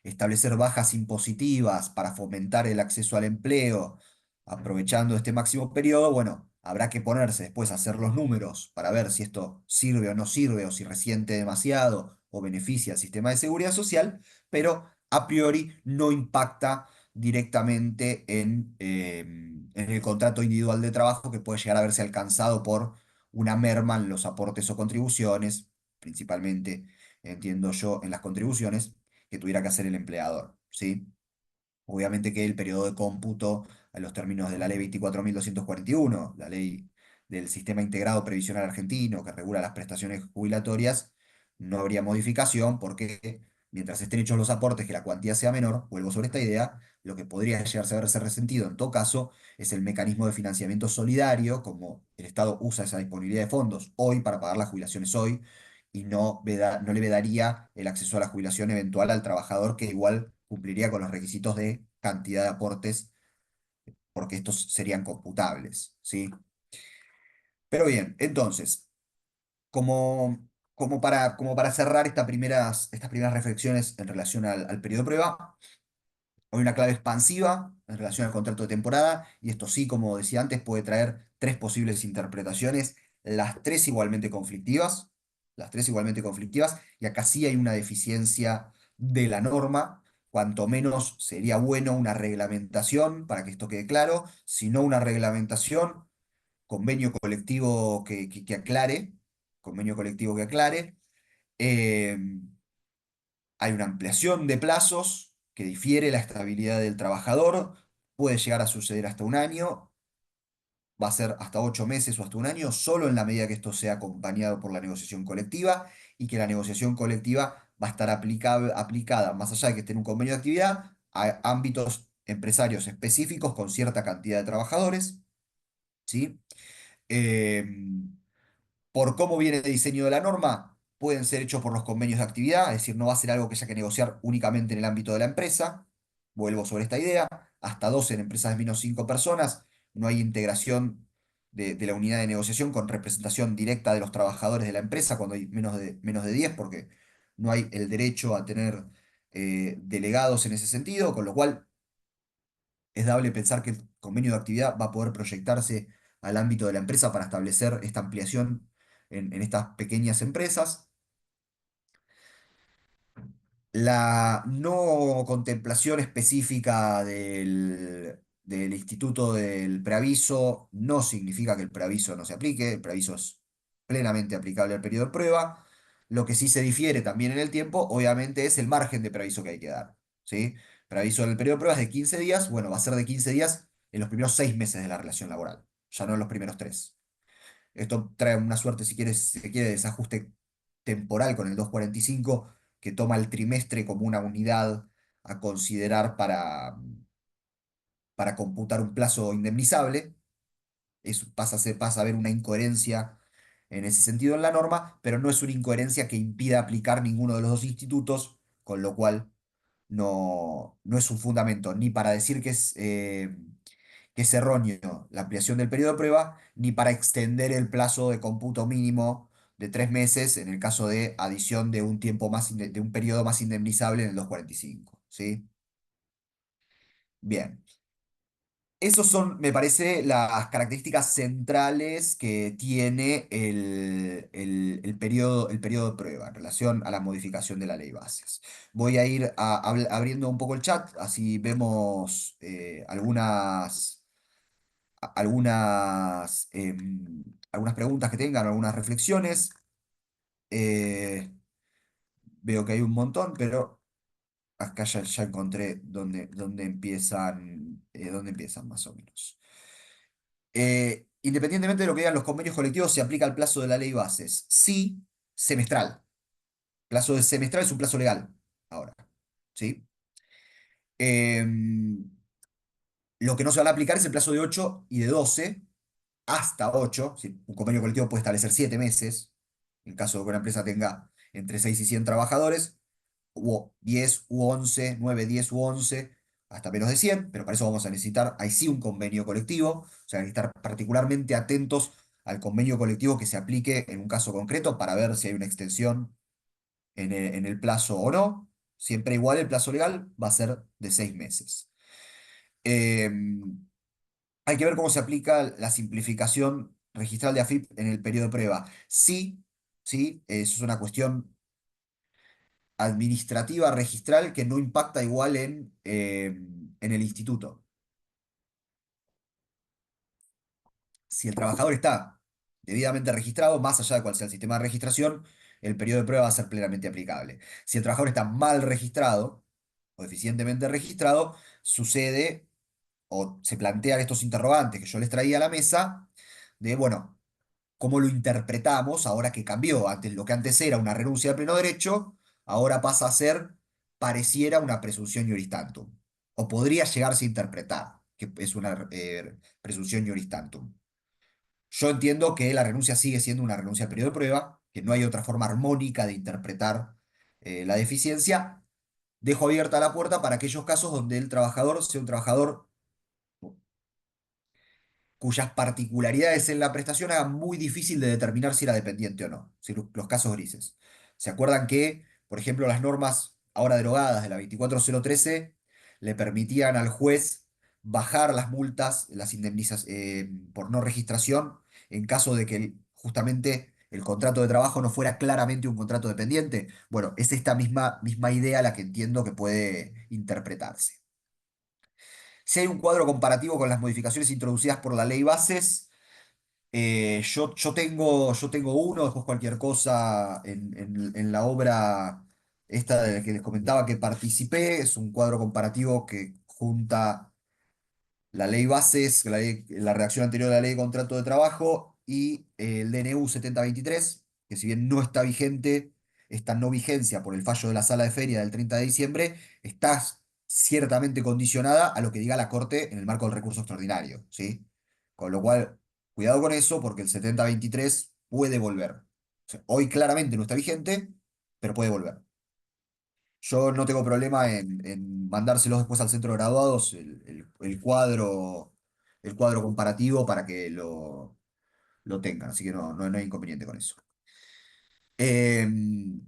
S1: establecer bajas impositivas para fomentar el acceso al empleo, aprovechando este máximo periodo, bueno, habrá que ponerse después a hacer los números para ver si esto sirve o no sirve, o si resiente demasiado o beneficia al sistema de seguridad social, pero a priori no impacta directamente en el contrato individual de trabajo, que puede llegar a verse alcanzado por una merma en los aportes o contribuciones, principalmente, entiendo yo, en las contribuciones que tuviera que hacer el empleador, ¿sí? Obviamente que el periodo de cómputo a los términos de la ley 24.241, la ley del Sistema Integrado Previsional Argentino, que regula las prestaciones jubilatorias, no habría modificación, porque mientras estén hechos los aportes, que la cuantía sea menor, vuelvo sobre esta idea, lo que podría llegarse a verse resentido en todo caso es el mecanismo de financiamiento solidario, como el Estado usa esa disponibilidad de fondos hoy para pagar las jubilaciones hoy, y no le vedaría el acceso a la jubilación eventual al trabajador, que igual cumpliría con los requisitos de cantidad de aportes, porque estos serían computables, ¿sí? Pero bien, entonces, como para cerrar estas primeras reflexiones en relación al periodo de prueba, hay una clave expansiva en relación al contrato de temporada, y esto sí, como decía antes, puede traer tres posibles interpretaciones, las tres igualmente conflictivas, las tres igualmente conflictivas, y acá sí hay una deficiencia de la norma. Cuanto menos sería bueno una reglamentación para que esto quede claro, si no una reglamentación, convenio colectivo que aclare, convenio colectivo que aclare. eh, Hay una ampliación de plazos que difiere la estabilidad del trabajador, puede llegar a suceder hasta un año, va a ser hasta 8 meses o hasta un año, solo en la medida que esto sea acompañado por la negociación colectiva, y que la negociación colectiva va a estar aplicada, más allá de que esté en un convenio de actividad, a ámbitos empresarios específicos con cierta cantidad de trabajadores, ¿sí? Em, por cómo viene el diseño de la norma, pueden ser hechos por los convenios de actividad, es decir, no va a ser algo que haya que negociar únicamente en el ámbito de la empresa. Vuelvo sobre esta idea, hasta 12 en empresas de menos 5 personas, no hay integración de la unidad de negociación con representación directa de los trabajadores de la empresa cuando hay menos de 10, porque no hay el derecho a tener delegados en ese sentido, con lo cual es dable pensar que el convenio de actividad va a poder proyectarse al ámbito de la empresa para establecer esta ampliación en estas pequeñas empresas. La no contemplación específica del instituto del preaviso no significa que el preaviso no se aplique. El preaviso es plenamente aplicable al periodo de prueba. Lo que sí se difiere también en el tiempo, obviamente, es el margen de preaviso que hay que dar, ¿sí? Preaviso en el periodo de prueba es de 15 días, bueno, va a ser de 15 días en los primeros 6 meses de la relación laboral, ya no en los primeros 3. Esto trae una suerte, si quieres, si se quiere, desajuste temporal con el 245, que toma el trimestre como una unidad a considerar para computar un plazo indemnizable. Pasa a haber una incoherencia en ese sentido en la norma, pero no es una incoherencia que impida aplicar ninguno de los dos institutos, con lo cual no es un fundamento ni para decir que es erróneo la ampliación del periodo de prueba, ni para extender el plazo de cómputo mínimo de 3 meses en el caso de adición de un tiempo más, de un periodo más indemnizable en el 245, ¿sí? Bien. Esos son, me parece, las características centrales que tiene el periodo de prueba en relación a la modificación de la ley bases. Voy a ir abriendo un poco el chat, así vemos algunas algunas preguntas que tengan, algunas reflexiones. Eh, Veo que hay un montón, pero acá ya encontré dónde empiezan más o menos. Independientemente de lo que digan los convenios colectivos, se aplica el plazo de la ley bases. Sí, semestral. Plazo de semestral es un plazo legal. Ahora, ¿sí? Em, lo que no se van a aplicar es el plazo de 8 y de 12 hasta 8. ¿Sí? Un convenio colectivo puede establecer 7 meses, en caso de que una empresa tenga entre 6 y 100 trabajadores, u 10 u 11, 9, 10 u 11, hasta menos de 100, pero para eso vamos a necesitar, ahí sí, un convenio colectivo, o sea, hay que estar particularmente atentos al convenio colectivo que se aplique en un caso concreto para ver si hay una extensión en el plazo o no. Siempre igual el plazo legal va a ser de 6 meses. Em, Hay que ver cómo se aplica la simplificación registral de AFIP en el periodo de prueba. Sí, sí, eso es una cuestión administrativa registral que no impacta igual en el instituto. Si el trabajador está debidamente registrado, más allá de cuál sea el sistema de registración, el periodo de prueba va a ser plenamente aplicable. Si el trabajador está mal registrado o deficientemente registrado, sucede o se plantean estos interrogantes que yo les traía a la mesa de, bueno, cómo lo interpretamos ahora que cambió. Antes, lo que antes era una renuncia de pleno derecho, ahora pasa a ser, pareciera una presunción iuris tantum. O podría llegarse a interpretar que es una presunción iuris tantum. Yo entiendo que la renuncia sigue siendo una renuncia al periodo de prueba, que no hay otra forma armónica de interpretar la deficiencia. Dejo abierta la puerta para aquellos casos donde el trabajador sea un trabajador cuyas particularidades en la prestación hagan muy difícil de determinar si era dependiente o no, si los casos grises. ¿Se acuerdan que, por ejemplo, las normas ahora derogadas de la 24013 le permitían al juez bajar las multas, las indemnizas por no registración, en caso de que justamente el contrato de trabajo no fuera claramente un contrato dependiente? Bueno, es esta misma idea la que entiendo que puede interpretarse. Si hay un cuadro comparativo con las modificaciones introducidas por la ley bases, yo tengo uno, después cualquier cosa en la obra esta de la que les comentaba que participé, es un cuadro comparativo que junta la ley bases, la redacción anterior de la ley de contrato de trabajo y el DNU 7023, que si bien no está vigente, esta no vigencia por el fallo de la sala de feria del 30 de diciembre, está ciertamente condicionada a lo que diga la Corte en el marco del recurso extraordinario, ¿sí? Con lo cual, cuidado con eso, porque el 7023 puede volver. O sea, hoy claramente no está vigente, pero puede volver. Yo no tengo problema en mandárselos después al centro de graduados el cuadro comparativo para que lo tengan, así que no hay inconveniente con eso. Em,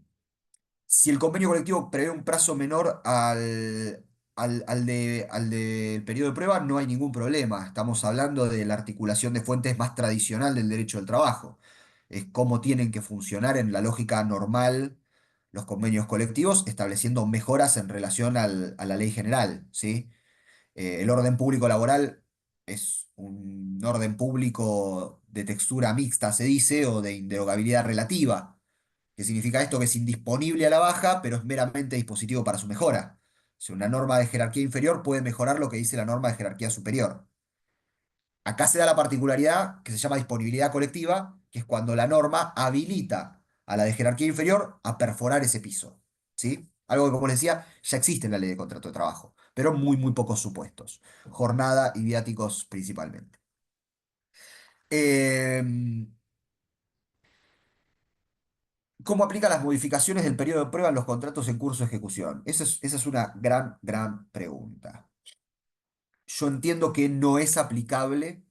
S1: si el convenio colectivo prevé un plazo menor al del periodo de prueba, no hay ningún problema. Estamos hablando de la articulación de fuentes más tradicional del derecho del trabajo. Es cómo tienen que funcionar en la lógica normal los convenios colectivos, estableciendo mejoras en relación a la ley general, ¿sí? El orden público laboral es un orden público de textura mixta, se dice, o de inderogabilidad relativa. ¿Qué significa esto? Que es indisponible a la baja, pero es meramente dispositivo para su mejora. O sea, una norma de jerarquía inferior puede mejorar lo que dice la norma de jerarquía superior. Acá se da la particularidad que se llama disponibilidad colectiva, que es cuando la norma habilita a la de jerarquía inferior a perforar ese piso. ¿Sí? Algo que, como les decía, ya existe en la ley de contrato de trabajo, pero muy pocos supuestos. Jornada y viáticos principalmente. Em, ¿Cómo aplica las modificaciones del periodo de prueba en los contratos en curso de ejecución? Esa es una gran pregunta. Yo entiendo que no es aplicable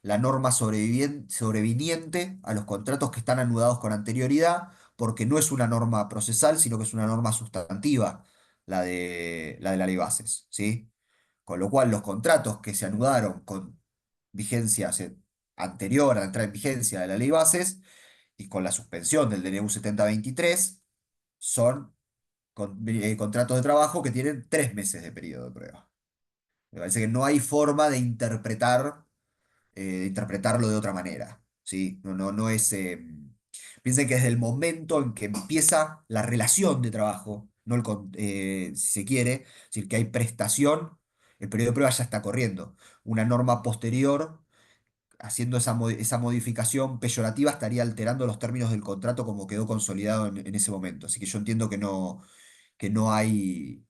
S1: la norma sobreviniente a los contratos que están anudados con anterioridad, porque no es una norma procesal, sino que es una norma sustantiva, la de la ley bases, ¿sí? Con lo cual, los contratos que se anudaron con vigencia anterior a la entrada en vigencia de la ley bases y con la suspensión del DNU 7023 son contratos de trabajo que tienen 3 meses de periodo de prueba. Me parece que no hay forma de interpretarlo de otra manera. ¿sí? No es... piensen que desde el momento en que empieza la relación de trabajo, no si se quiere, es decir, que hay prestación, el periodo de prueba ya está corriendo. Una norma posterior, haciendo esa modificación peyorativa, estaría alterando los términos del contrato como quedó consolidado en ese momento. Así que yo entiendo que no hay,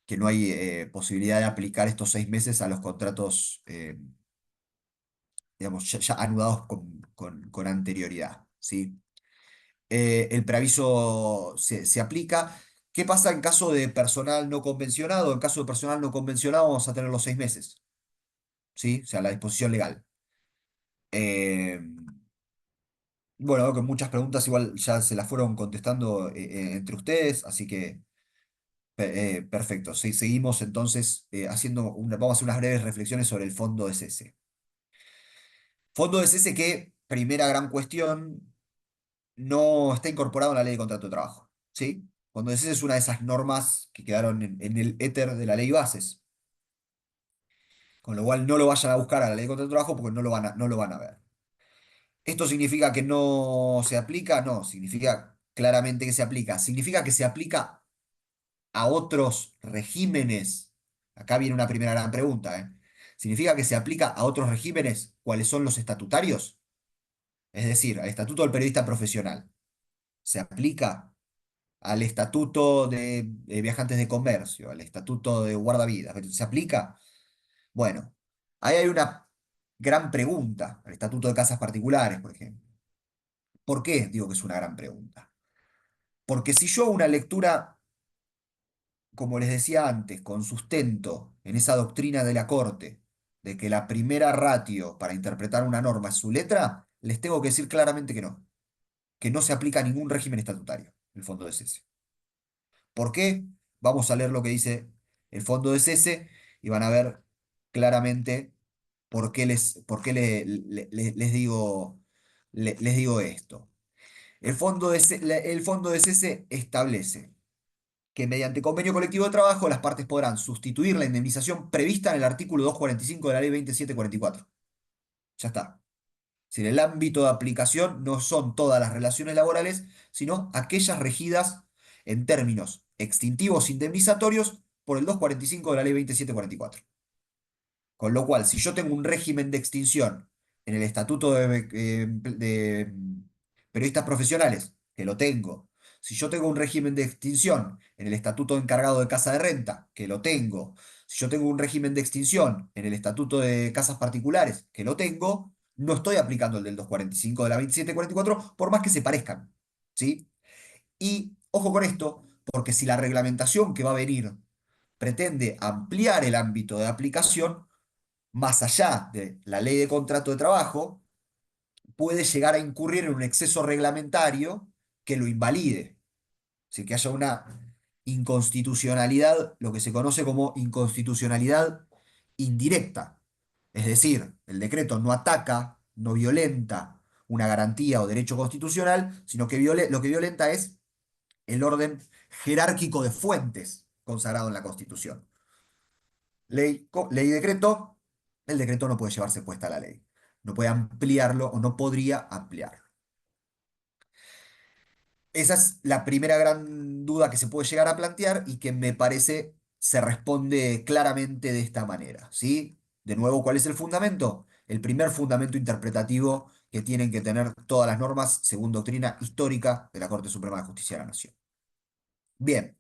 S1: que no hay posibilidad de aplicar estos 6 meses a los contratos, digamos, ya anudados con anterioridad, ¿sí? El preaviso se aplica. ¿Qué pasa en caso de personal no convencionado? En caso de personal no convencionado vamos a tener los 6 meses, ¿sí? O sea, la disposición legal. Eh, bueno, veo que muchas preguntas igual ya se las fueron contestando entre ustedes, así que perfecto. Sí, seguimos entonces vamos a hacer unas breves reflexiones sobre el fondo de cese. Fondo de cese que, primera gran cuestión, no está incorporado en la ley de contrato de trabajo, ¿sí? Fondo de cese es una de esas normas que quedaron en el éter de la ley bases, con lo cual no lo vayan a buscar a la ley de contrato de trabajo porque no lo van a ver. ¿Esto significa que no se aplica? No, significa claramente que se aplica. Significa que se aplica a otros regímenes. Acá viene una primera gran pregunta, ¿eh? ¿Significa que se aplica a otros regímenes? ¿Cuáles son los estatutarios? Es decir, al Estatuto del Periodista Profesional. ¿Se aplica al Estatuto de Viajantes de Comercio, al Estatuto de Guardavidas? ¿Se aplica? Bueno, ahí hay una gran pregunta, al Estatuto de Casas Particulares, por ejemplo. ¿Por qué digo que es una gran pregunta? Porque si yo hago una lectura, como les decía antes, con sustento en esa doctrina de la Corte, de que la primera ratio para interpretar una norma es su letra, les tengo que decir claramente que no se aplica a ningún régimen estatutario, el fondo de cese. ¿Por qué? Vamos a leer lo que dice el fondo de cese y van a ver claramente por qué les digo esto. El fondo de cese establece que mediante convenio colectivo de trabajo las partes podrán sustituir la indemnización prevista en el artículo 245 de la ley 2744. Ya está. Es decir, el ámbito de aplicación no son todas las relaciones laborales, sino aquellas regidas en términos extintivos indemnizatorios por el 245 de la ley 2744. Con lo cual, si yo tengo un régimen de extinción en el Estatuto de Periodistas Profesionales, que lo tengo, si yo tengo un régimen de extinción en el Estatuto de Encargado de Casa de Renta, que lo tengo, si yo tengo un régimen de extinción en el Estatuto de Casas Particulares, que lo tengo, no estoy aplicando el del 245 de la 2744, por más que se parezcan, ¿sí? Y ojo con esto, porque si la reglamentación que va a venir pretende ampliar el ámbito de aplicación, más allá de la ley de contrato de trabajo, puede llegar a incurrir en un exceso reglamentario que lo invalide. Es decir, que haya una inconstitucionalidad, lo que se conoce como inconstitucionalidad indirecta. Es decir, el decreto no ataca, no violenta una garantía o derecho constitucional, sino que lo que violenta es el orden jerárquico de fuentes consagrado en la Constitución. Ley y decreto, el decreto no puede llevarse puesta a la ley. No puede ampliarlo o no podría ampliarlo. Esa es la primera gran duda que se puede llegar a plantear y que me parece se responde claramente de esta manera, ¿sí? De nuevo, ¿cuál es el fundamento? El primer fundamento interpretativo que tienen que tener todas las normas según doctrina histórica de la Corte Suprema de Justicia de la Nación. Bien,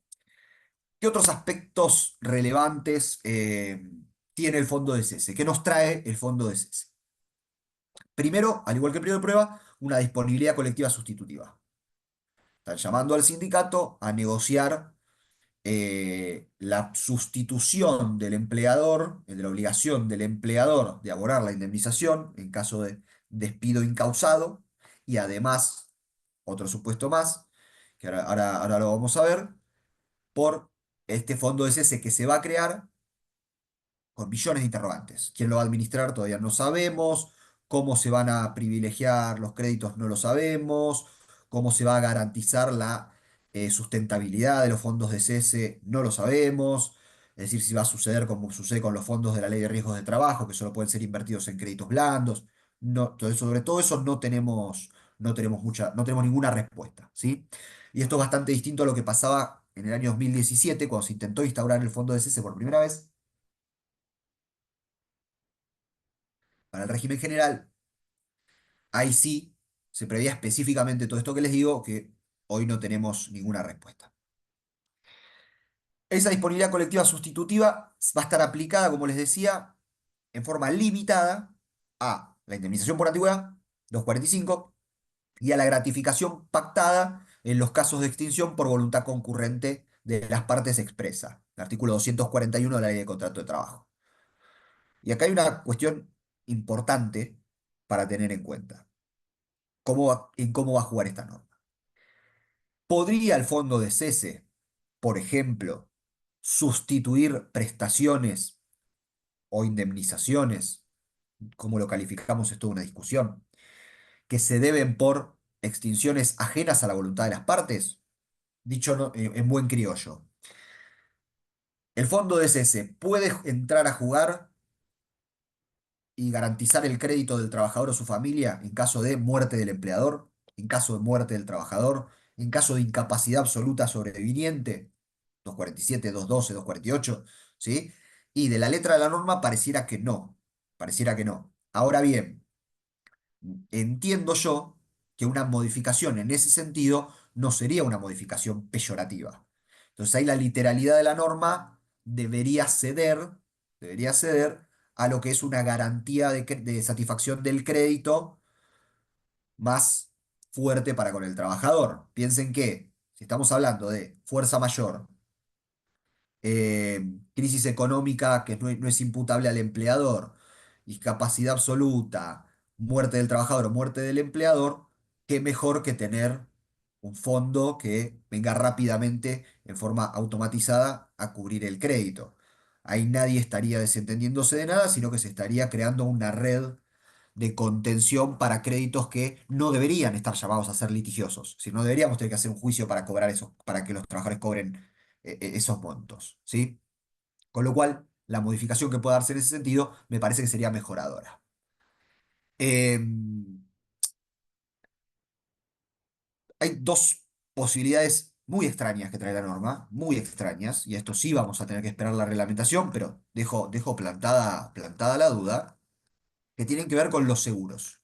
S1: ¿qué otros aspectos relevantes tiene el fondo de cese? ¿Qué nos trae el fondo de cese? Primero, al igual que el periodo de prueba, una disponibilidad colectiva sustitutiva. Están llamando al sindicato a negociar la sustitución del empleador, de la obligación del empleador de abonar la indemnización en caso de despido incausado y además, otro supuesto más, que ahora lo vamos a ver, por este fondo de cese que se va a crear con millones de interrogantes. ¿Quién lo va a administrar? Todavía no sabemos. ¿Cómo se van a privilegiar los créditos? No lo sabemos. ¿Cómo se va a garantizar la sustentabilidad de los fondos de cese? No lo sabemos. Es decir, si va a suceder como sucede con los fondos de la Ley de Riesgos de Trabajo, que solo pueden ser invertidos en créditos blandos. no, entonces, sobre todo eso no tenemos ninguna respuesta, ¿sí? Y esto es bastante distinto a lo que pasaba en el año 2017, cuando se intentó instaurar el fondo de cese por primera vez para el régimen general. Ahí sí se preveía específicamente todo esto que les digo, que hoy no tenemos ninguna respuesta. Esa disponibilidad colectiva sustitutiva va a estar aplicada, como les decía, en forma limitada a la indemnización por antigüedad, 245, y a la gratificación pactada en los casos de extinción por voluntad concurrente de las partes expresas. El artículo 241 de la Ley de Contrato de Trabajo. Y acá hay una cuestión importante para tener en cuenta. En cómo va a jugar esta norma. ¿Podría el fondo de cese, por ejemplo, sustituir prestaciones o indemnizaciones, como lo calificamos, es toda una discusión, que se deben por extinciones ajenas a la voluntad de las partes? Dicho en buen criollo. El fondo de cese puede entrar a jugar y garantizar el crédito del trabajador o su familia en caso de muerte del empleador, en caso de muerte del trabajador, en caso de incapacidad absoluta sobreviniente, 247, 212, 248, ¿sí? Y de la letra de la norma pareciera que no. Ahora bien, entiendo yo que una modificación en ese sentido no sería una modificación peyorativa. Entonces ahí la literalidad de la norma debería ceder a lo que es una garantía de satisfacción del crédito más fuerte para con el trabajador. Piensen que si estamos hablando de fuerza mayor, eh, crisis económica que no es imputable al empleador, discapacidad absoluta, muerte del trabajador o muerte del empleador, qué mejor que tener un fondo que venga rápidamente en forma automatizada a cubrir el crédito. Ahí nadie estaría desentendiéndose de nada, sino que se estaría creando una red de contención para créditos que no deberían estar llamados a ser litigiosos, sino deberíamos tener que hacer un juicio para cobrar eso, para que los trabajadores cobren esos montos, ¿sí? Con lo cual, la modificación que pueda darse en ese sentido me parece que sería mejoradora. Hay dos posibilidades muy extrañas que trae la norma, muy extrañas, y a esto sí vamos a tener que esperar la reglamentación, pero dejo plantada la duda, que tienen que ver con los seguros.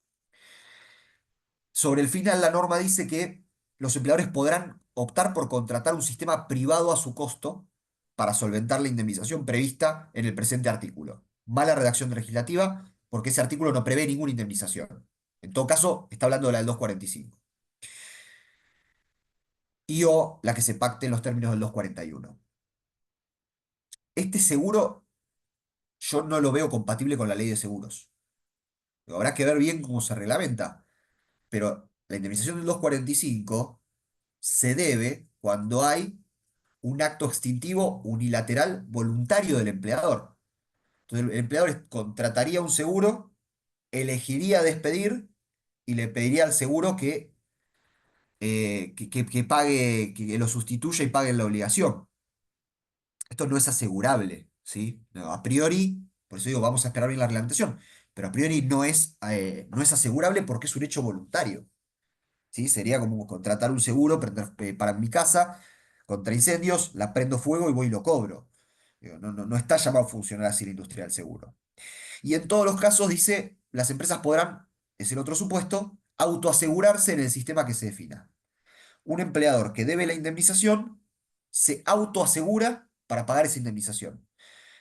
S1: Sobre el final, la norma dice que los empleadores podrán optar por contratar un sistema privado a su costo para solventar la indemnización prevista en el presente artículo. Mala redacción legislativa, porque ese artículo no prevé ninguna indemnización. En todo caso, está hablando de la del 245. Y o la que se pacte en los términos del 241. Este seguro yo no lo veo compatible con la ley de seguros. Habrá que ver bien cómo se reglamenta, pero la indemnización del 245 se debe cuando hay un acto extintivo unilateral voluntario del empleador. Entonces, el empleador contrataría un seguro, elegiría despedir y le pediría al seguro que pague, que lo sustituya y pague la obligación. Esto no es asegurable, ¿sí? No, a priori, por eso digo, vamos a esperar bien la reglamentación, pero a priori no es asegurable porque es un hecho voluntario. ¿Sí? Sería como contratar un seguro para mi casa contra incendios, la prendo fuego y voy y lo cobro. Digo, no está llamado a funcionar así la industria del seguro. Y en todos los casos dice, las empresas podrán, es el otro supuesto, autoasegurarse en el sistema que se defina. Un empleador que debe la indemnización se autoasegura para pagar esa indemnización.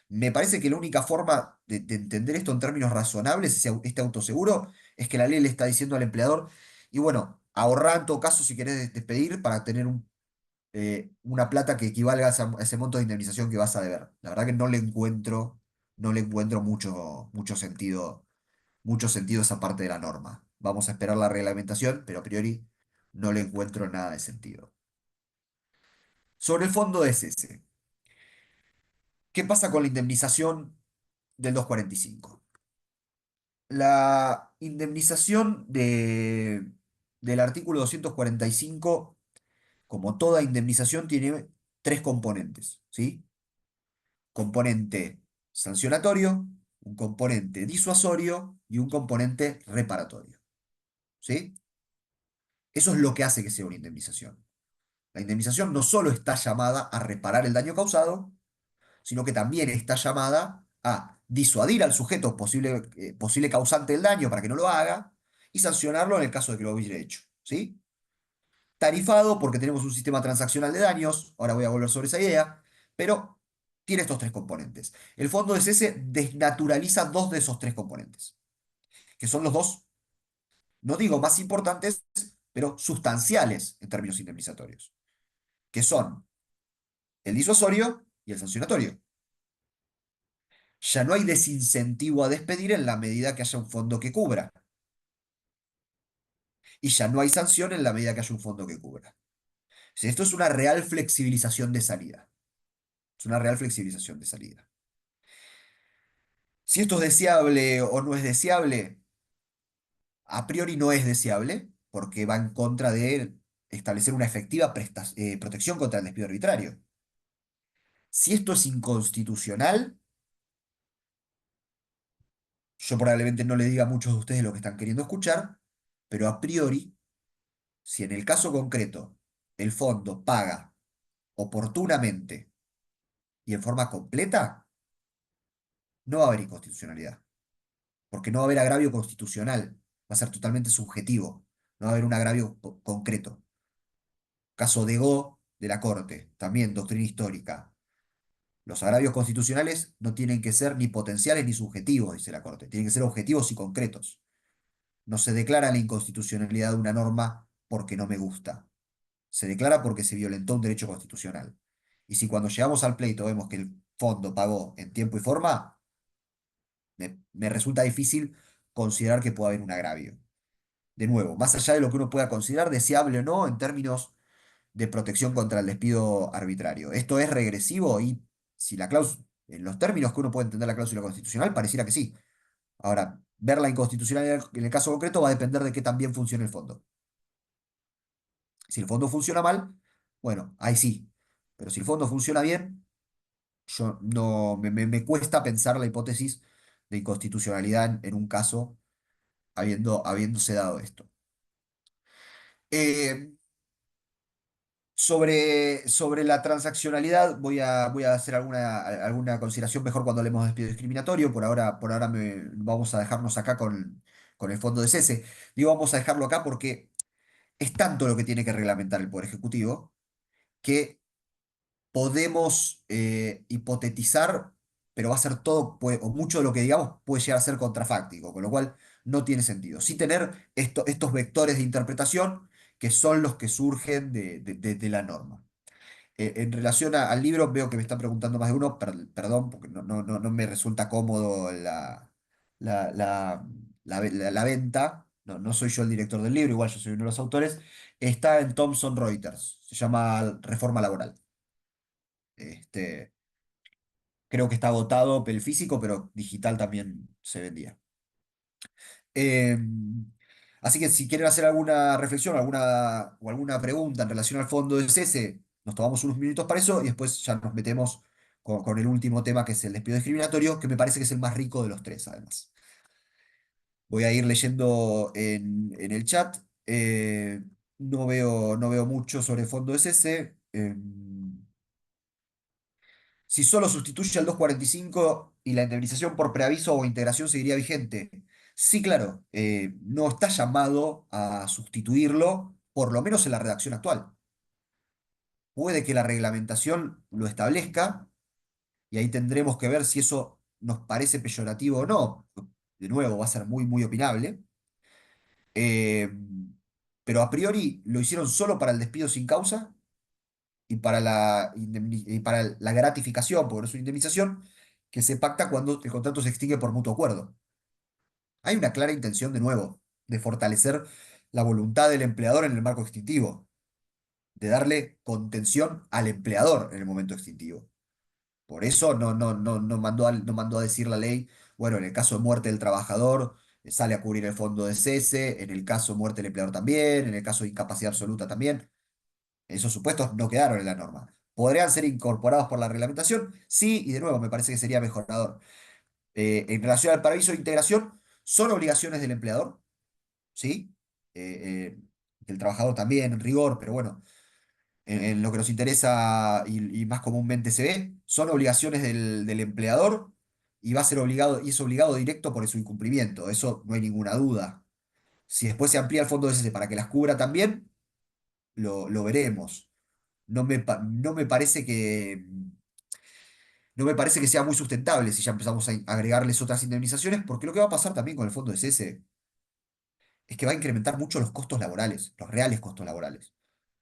S1: Me parece que la única forma de entender esto en términos razonables, este autoseguro, es que la ley le está diciendo al empleador, y bueno, ahorrá en todo caso si querés despedir para tener una plata que equivalga a ese monto de indemnización que vas a deber. La verdad que no le encuentro mucho sentido a esa parte de la norma. Vamos a esperar la reglamentación, pero a priori no le encuentro nada de sentido. Sobre el fondo de cese, ¿qué pasa con la indemnización del 245? La indemnización del artículo 245, como toda indemnización, tiene tres componentes, ¿sí? Componente sancionatorio, un componente disuasorio y un componente reparatorio. ¿Sí? Eso es lo que hace que sea una indemnización. La indemnización no solo está llamada a reparar el daño causado, sino que también está llamada a disuadir al sujeto posible causante del daño para que no lo haga y sancionarlo en el caso de que lo hubiera hecho. ¿Sí? Tarifado porque tenemos un sistema transaccional de daños, ahora voy a volver sobre esa idea, pero tiene estos tres componentes. El fondo de cese desnaturaliza dos de esos tres componentes, que son los dos, no digo más importantes, pero sustanciales en términos indemnizatorios, que son el disuasorio y el sancionatorio. Ya no hay desincentivo a despedir en la medida que haya un fondo que cubra, y ya no hay sanción en la medida que haya un fondo que cubra. Si esto es una real flexibilización de salida, es una real flexibilización de salida. Si esto es deseable o no es deseable, a priori no es deseable, porque va en contra de establecer una efectiva protección contra el despido arbitrario. Si esto es inconstitucional, yo probablemente no le diga a muchos de ustedes lo que están queriendo escuchar, pero a priori, si en el caso concreto el fondo paga oportunamente y en forma completa, no va a haber inconstitucionalidad, porque no va a haber agravio constitucional, va a ser totalmente subjetivo, no va a haber un agravio concreto. Caso de Go de la Corte, también doctrina histórica. Los agravios constitucionales no tienen que ser ni potenciales ni subjetivos, dice la Corte, tienen que ser objetivos y concretos. No se declara la inconstitucionalidad de una norma porque no me gusta, se declara porque se violentó un derecho constitucional. Y si cuando llegamos al pleito vemos que el fondo pagó en tiempo y forma, me resulta difícil considerar que pueda haber un agravio. De nuevo, más allá de lo que uno pueda considerar deseable o no en términos de protección contra el despido arbitrario. Esto es regresivo y si la cláusula, en los términos que uno puede entender la cláusula constitucional, pareciera que sí. Ahora, ver la inconstitucionalidad en el caso concreto va a depender de qué tan bien funcione el fondo. Si el fondo funciona mal, bueno, ahí sí. Pero si el fondo funciona bien, yo no me cuesta pensar la hipótesis de inconstitucionalidad en un caso habiéndose dado esto. Eh, sobre la transaccionalidad voy a hacer alguna consideración mejor cuando hablemos de despido discriminatorio. Por ahora vamos a dejarnos acá con el fondo de cese. Digo, vamos a dejarlo acá porque es tanto lo que tiene que reglamentar el Poder Ejecutivo que podemos hipotetizar, pero va a ser todo, o mucho de lo que digamos puede llegar a ser contrafáctico, con lo cual no tiene sentido. Sí tener estos vectores de interpretación que son los que surgen de la norma. En relación al libro, veo que me están preguntando más de uno, perdón, porque no me resulta cómodo la, la, la venta. No soy yo el director del libro, igual yo soy uno de los autores. Está en Thomson Reuters, se llama Reforma Laboral. Este, creo que está agotado el físico, pero digital también se vendía. Así que si quieren hacer alguna reflexión o alguna pregunta en relación al fondo de cese, nos tomamos unos minutos para eso y después ya nos metemos con el último tema que es el despido discriminatorio, que me parece que es el más rico de los tres, además. Voy a ir leyendo en el chat. No veo mucho sobre el fondo de cese. Si solo sustituye al 245 y la indemnización por preaviso o integración seguiría vigente. Sí, claro, no está llamado a sustituirlo, por lo menos en la redacción actual. Puede que la reglamentación lo establezca y ahí tendremos que ver si eso nos parece peyorativo o no. De nuevo, va a ser muy, muy opinable. Eh, pero a priori lo hicieron solo para el despido sin causa y para la gratificación, porque no es una indemnización, que se pacta cuando el contrato se extingue por mutuo acuerdo. Hay una clara intención, de nuevo, de fortalecer la voluntad del empleador en el marco extintivo, de darle contención al empleador en el momento extintivo. Por eso no mandó a decir la ley, bueno, en el caso de muerte del trabajador, sale a cubrir el fondo de cese, en el caso de muerte del empleador también, en el caso de incapacidad absoluta también. Esos supuestos no quedaron en la norma. ¿Podrían ser incorporados por la reglamentación? Sí, y de nuevo, me parece que sería mejorador. En relación al paraíso de integración, son obligaciones del empleador, ¿sí? Del trabajador también, en rigor, pero bueno, en lo que nos interesa y más comúnmente se ve, son obligaciones del empleador y va a ser obligado, y es obligado directo por su incumplimiento, eso no hay ninguna duda. Si después se amplía el fondo de ese para que las cubra también, lo veremos. No me parece no me parece que sea muy sustentable si ya empezamos a agregarles otras indemnizaciones, porque lo que va a pasar también con el fondo de cese es que va a incrementar mucho los costos laborales, los reales costos laborales.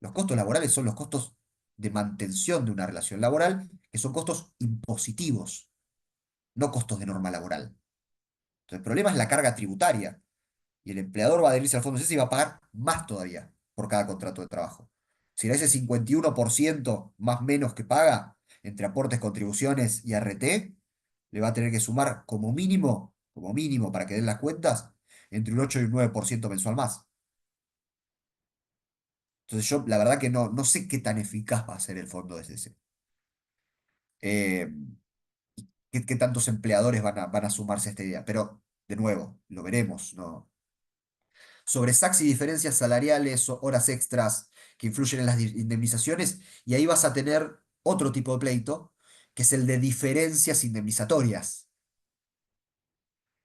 S1: Los costos laborales son los costos de mantención de una relación laboral, que son costos impositivos, no costos de norma laboral. Entonces, el problema es la carga tributaria, y el empleador va a adherirse al fondo de cese y va a pagar más todavía por cada contrato de trabajo. Si era ese 51% más menos que paga entre aportes, contribuciones y RT, le va a tener que sumar como mínimo para que den las cuentas, entre un 8 y un 9% mensual más. Entonces yo la verdad que no sé qué tan eficaz va a ser el fondo de ese. Eh, qué tantos empleadores van a sumarse a esta idea. Pero, de nuevo, lo veremos, ¿no? Sobre SACs y diferencias salariales o horas extras que influyen en las indemnizaciones, y ahí vas a tener otro tipo de pleito, que es el de diferencias indemnizatorias.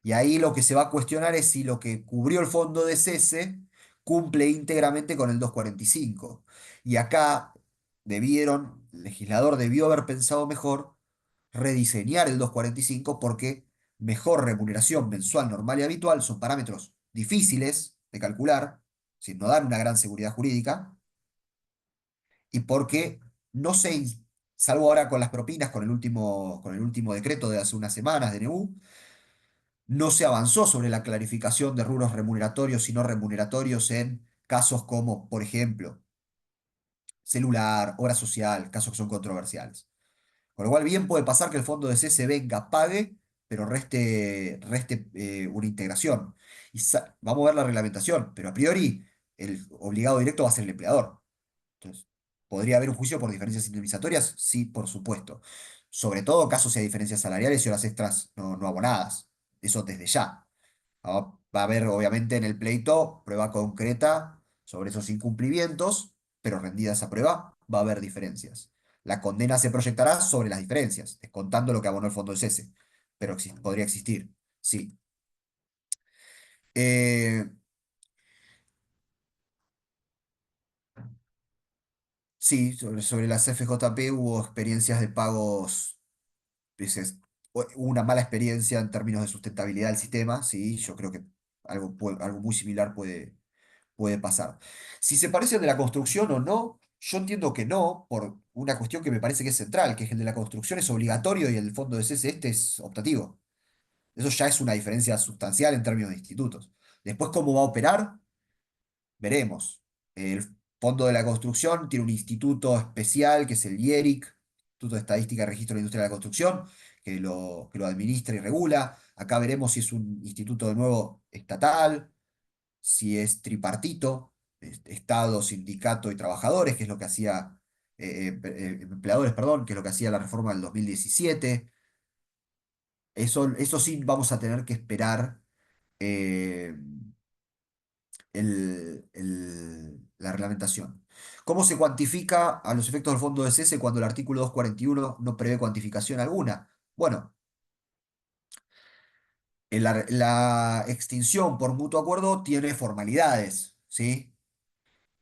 S1: Y ahí lo que se va a cuestionar es si lo que cubrió el fondo de cese cumple íntegramente con el 245. Y acá el legislador debió haber pensado mejor rediseñar el 245 porque mejor remuneración mensual normal y habitual son parámetros difíciles de calcular, si no dan una gran seguridad jurídica, y porque no se, salvo ahora con las propinas, con el último decreto de hace unas semanas de NU, no se avanzó sobre la clarificación de rubros remuneratorios y no remuneratorios en casos como, por ejemplo, celular, obra social, casos que son controversiales. Con lo cual, bien puede pasar que el fondo de cese venga, pague, pero reste una integración. Vamos a ver la reglamentación, pero a priori el obligado directo va a ser el empleador. Entonces, ¿podría haber un juicio por diferencias indemnizatorias? Sí, por supuesto. Sobre todo casos de diferencias salariales y horas extras no abonadas. Eso desde ya. Va a haber, obviamente, en el pleito prueba concreta sobre esos incumplimientos, pero rendida esa prueba, va a haber diferencias. La condena se proyectará sobre las diferencias, descontando lo que abonó el fondo de cese, pero podría existir, sí. Eh, sí, sobre las FJP hubo experiencias de pagos, dices, una mala experiencia en términos de sustentabilidad del sistema, sí, yo creo que algo muy similar puede pasar. Si se parece al de la construcción o no, yo entiendo que no, por una cuestión que me parece que es central, que es el de la construcción es obligatorio y el fondo de cese este es optativo. Eso ya es una diferencia sustancial en términos de institutos. Después, cómo va a operar, veremos. El fondo de la construcción tiene un instituto especial que es el IERIC, Instituto de Estadística y Registro de la Industria de la Construcción, que lo administra y regula. Acá veremos si es un instituto de nuevo estatal, si es tripartito, Estado, sindicato y trabajadores, que es lo que hacía, empleadores, perdón, que es lo que hacía la reforma del 2017. Eso sí vamos a tener que esperar eh, la reglamentación. ¿Cómo se cuantifica a los efectos del fondo de cese cuando el artículo 241 no prevé cuantificación alguna? Bueno, la extinción por mutuo acuerdo tiene formalidades, ¿sí?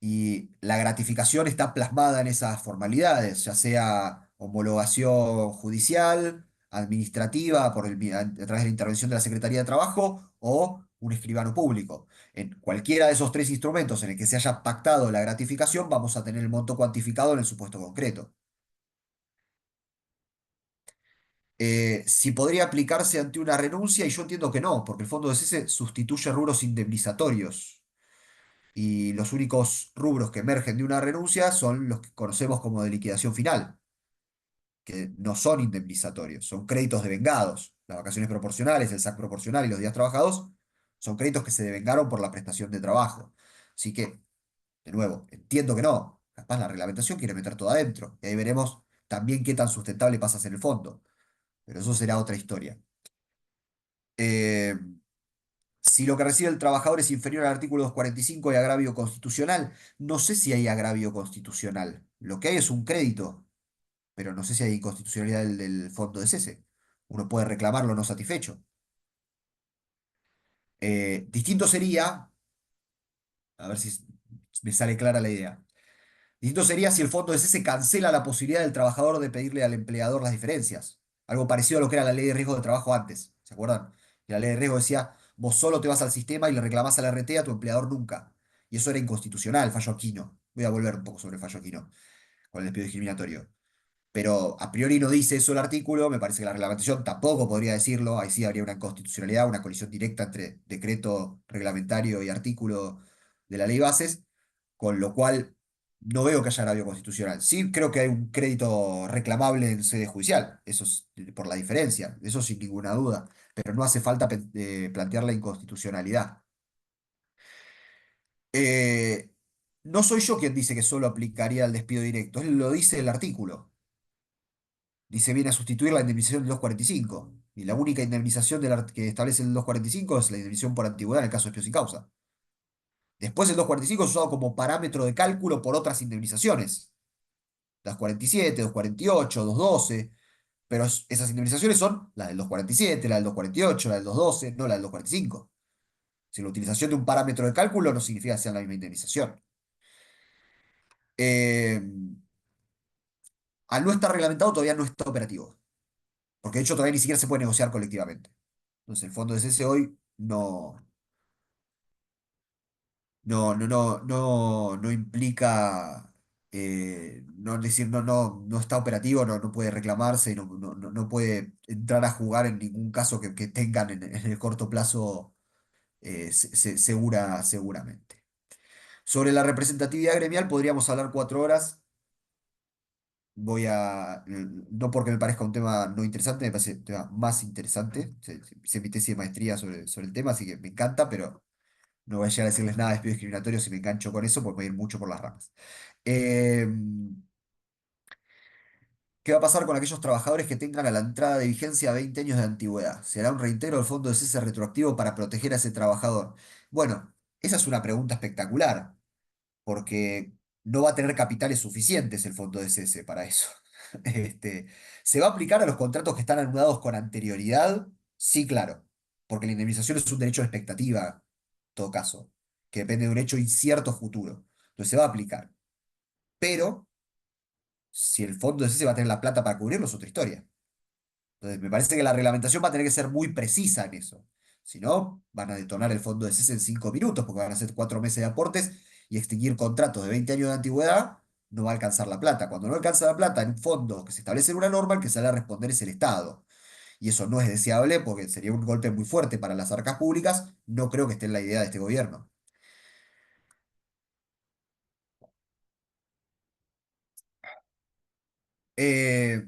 S1: Y la gratificación está plasmada en esas formalidades, ya sea homologación judicial, administrativa, a través de la intervención de la Secretaría de Trabajo o un escribano público. En cualquiera de esos tres instrumentos en el que se haya pactado la gratificación, vamos a tener el monto cuantificado en el supuesto concreto. Si podría aplicarse ante una renuncia, y yo entiendo que no, porque el fondo de cese sustituye rubros indemnizatorios. Y los únicos rubros que emergen de una renuncia son los que conocemos como de liquidación final, que no son indemnizatorios, son créditos devengados. Las vacaciones proporcionales, el SAC proporcional y los días trabajados son créditos que se devengaron por la prestación de trabajo. Así que, de nuevo, entiendo que no. Capaz la reglamentación quiere meter todo adentro. Y ahí veremos también qué tan sustentable pasa a ser el fondo. Pero eso será otra historia. Eh, si lo que recibe el trabajador es inferior al artículo 245 hay agravio constitucional. No sé si hay agravio constitucional. Lo que hay es un crédito, pero no sé si hay inconstitucionalidad del fondo de cese. Uno puede reclamarlo no satisfecho. Distinto sería, a ver si me sale clara la idea. Distinto sería si el fondo de cese cancela la posibilidad del trabajador de pedirle al empleador las diferencias. Algo parecido a lo que era la ley de riesgo de trabajo antes. ¿Se acuerdan? Y la ley de riesgo decía, vos solo te vas al sistema y le reclamás al RT a tu empleador nunca. Y eso era inconstitucional, fallo Aquino. Voy a volver un poco sobre el fallo Aquino, con el despido discriminatorio. Pero a priori no dice eso el artículo, me parece que la reglamentación tampoco podría decirlo, ahí sí habría una inconstitucionalidad, una colisión directa entre decreto reglamentario y artículo de la ley bases, con lo cual no veo que haya agravio constitucional. Sí creo que hay un crédito reclamable en sede judicial, eso es por la diferencia, eso sin ninguna duda, pero no hace falta plantear la inconstitucionalidad. Eh, no soy yo quien dice que solo aplicaría el despido directo, él lo dice el artículo. Dice, viene a sustituir la indemnización del 245. Y la única indemnización que establece el 245 es la indemnización por antigüedad en el caso de despido sin causa. Después el 245 es usado como parámetro de cálculo por otras indemnizaciones. 247, 248, 212. Pero esas indemnizaciones son la del 247, la del 248, la del 212, no la del 245. Si la utilización de un parámetro de cálculo no significa que sea la misma indemnización. Eh, Al no estar reglamentado todavía no está operativo. Porque de hecho todavía ni siquiera se puede negociar colectivamente. Entonces el fondo de cese hoy no implica, no, es decir, no está operativo, no puede reclamarse, no puede entrar a jugar en ningún caso que tengan en el corto plazo, seguramente. Sobre la representatividad gremial podríamos hablar 4 horas. No porque me parezca un tema no interesante, me parece un tema más interesante. Hice mi tesis de maestría sobre el tema, así que me encanta, pero no voy a llegar a decirles nada de despido discriminatorio si me engancho con eso, porque voy a ir mucho por las ramas. Eh, ¿Qué va a pasar con aquellos trabajadores que tengan a la entrada de vigencia 20 años de antigüedad? ¿Será un reintegro del fondo de cese retroactivo para proteger a ese trabajador? Bueno, esa es una pregunta espectacular, porque no va a tener capitales suficientes el fondo de cese para eso. Este, ¿Se va a aplicar a los contratos que están anudados con anterioridad? Sí, claro, porque la indemnización es un derecho de expectativa, en todo caso, que depende de un hecho incierto futuro. Entonces se va a aplicar. Pero si el fondo de cese va a tener la plata para cubrirlo, es otra historia. Entonces me parece que la reglamentación va a tener que ser muy precisa en eso. Si no, van a detonar el fondo de cese en 5 minutos, porque van a ser 4 meses de aportes y extinguir contratos de 20 años de antigüedad no va a alcanzar la plata. Cuando no alcanza la plata en un fondo que se establece en una norma, el que sale a responder es el Estado. Y eso no es deseable porque sería un golpe muy fuerte para las arcas públicas. No creo que esté en la idea de este gobierno. Eh,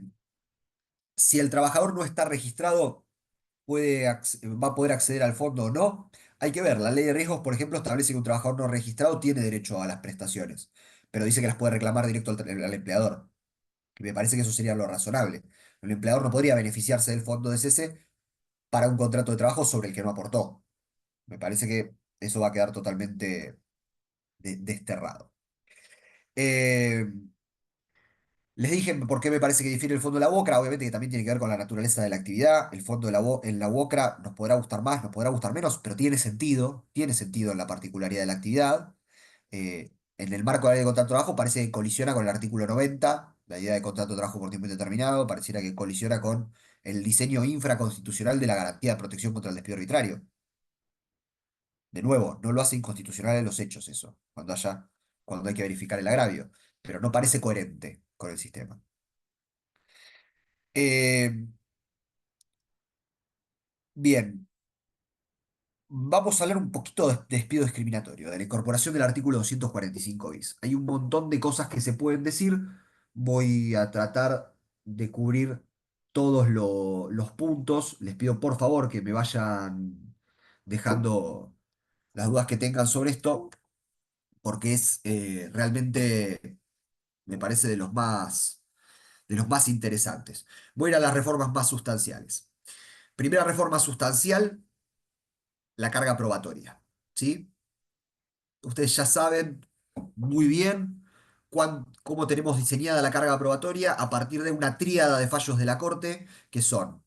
S1: si el trabajador no está registrado, va a poder acceder al fondo o no. Hay que ver, la ley de riesgos, por ejemplo, establece que un trabajador no registrado tiene derecho a las prestaciones, pero dice que las puede reclamar directo al empleador. Y me parece que eso sería lo razonable. El empleador no podría beneficiarse del fondo de cese para un contrato de trabajo sobre el que no aportó. Me parece que eso va a quedar totalmente desterrado. Eh, Les dije por qué me parece que difiere el fondo de la UOCRA, obviamente que también tiene que ver con la naturaleza de la actividad. El fondo de en la UOCRA nos podrá gustar más, nos podrá gustar menos, pero tiene sentido en la particularidad de la actividad. En el marco de la ley de contrato de trabajo parece que colisiona con el artículo 90, la idea de contrato de trabajo por tiempo indeterminado, pareciera que colisiona con el diseño infraconstitucional de la garantía de protección contra el despido arbitrario. De nuevo, no lo hace inconstitucional en los hechos eso, cuando hay que verificar el agravio, pero no parece coherente con el sistema. Eh, Bien, vamos a hablar un poquito de despido discriminatorio, de la incorporación del artículo 245 bis. Hay un montón de cosas que se pueden decir. Voy a tratar de cubrir todos los puntos. Les pido por favor que me vayan dejando las dudas que tengan sobre esto, porque es realmente, me parece, de los más interesantes. Voy a ir a las reformas más sustanciales. Primera reforma sustancial, la carga probatoria. ¿Sí? Ustedes ya saben muy bien cómo tenemos diseñada la carga probatoria a partir de una tríada de fallos de la Corte, que son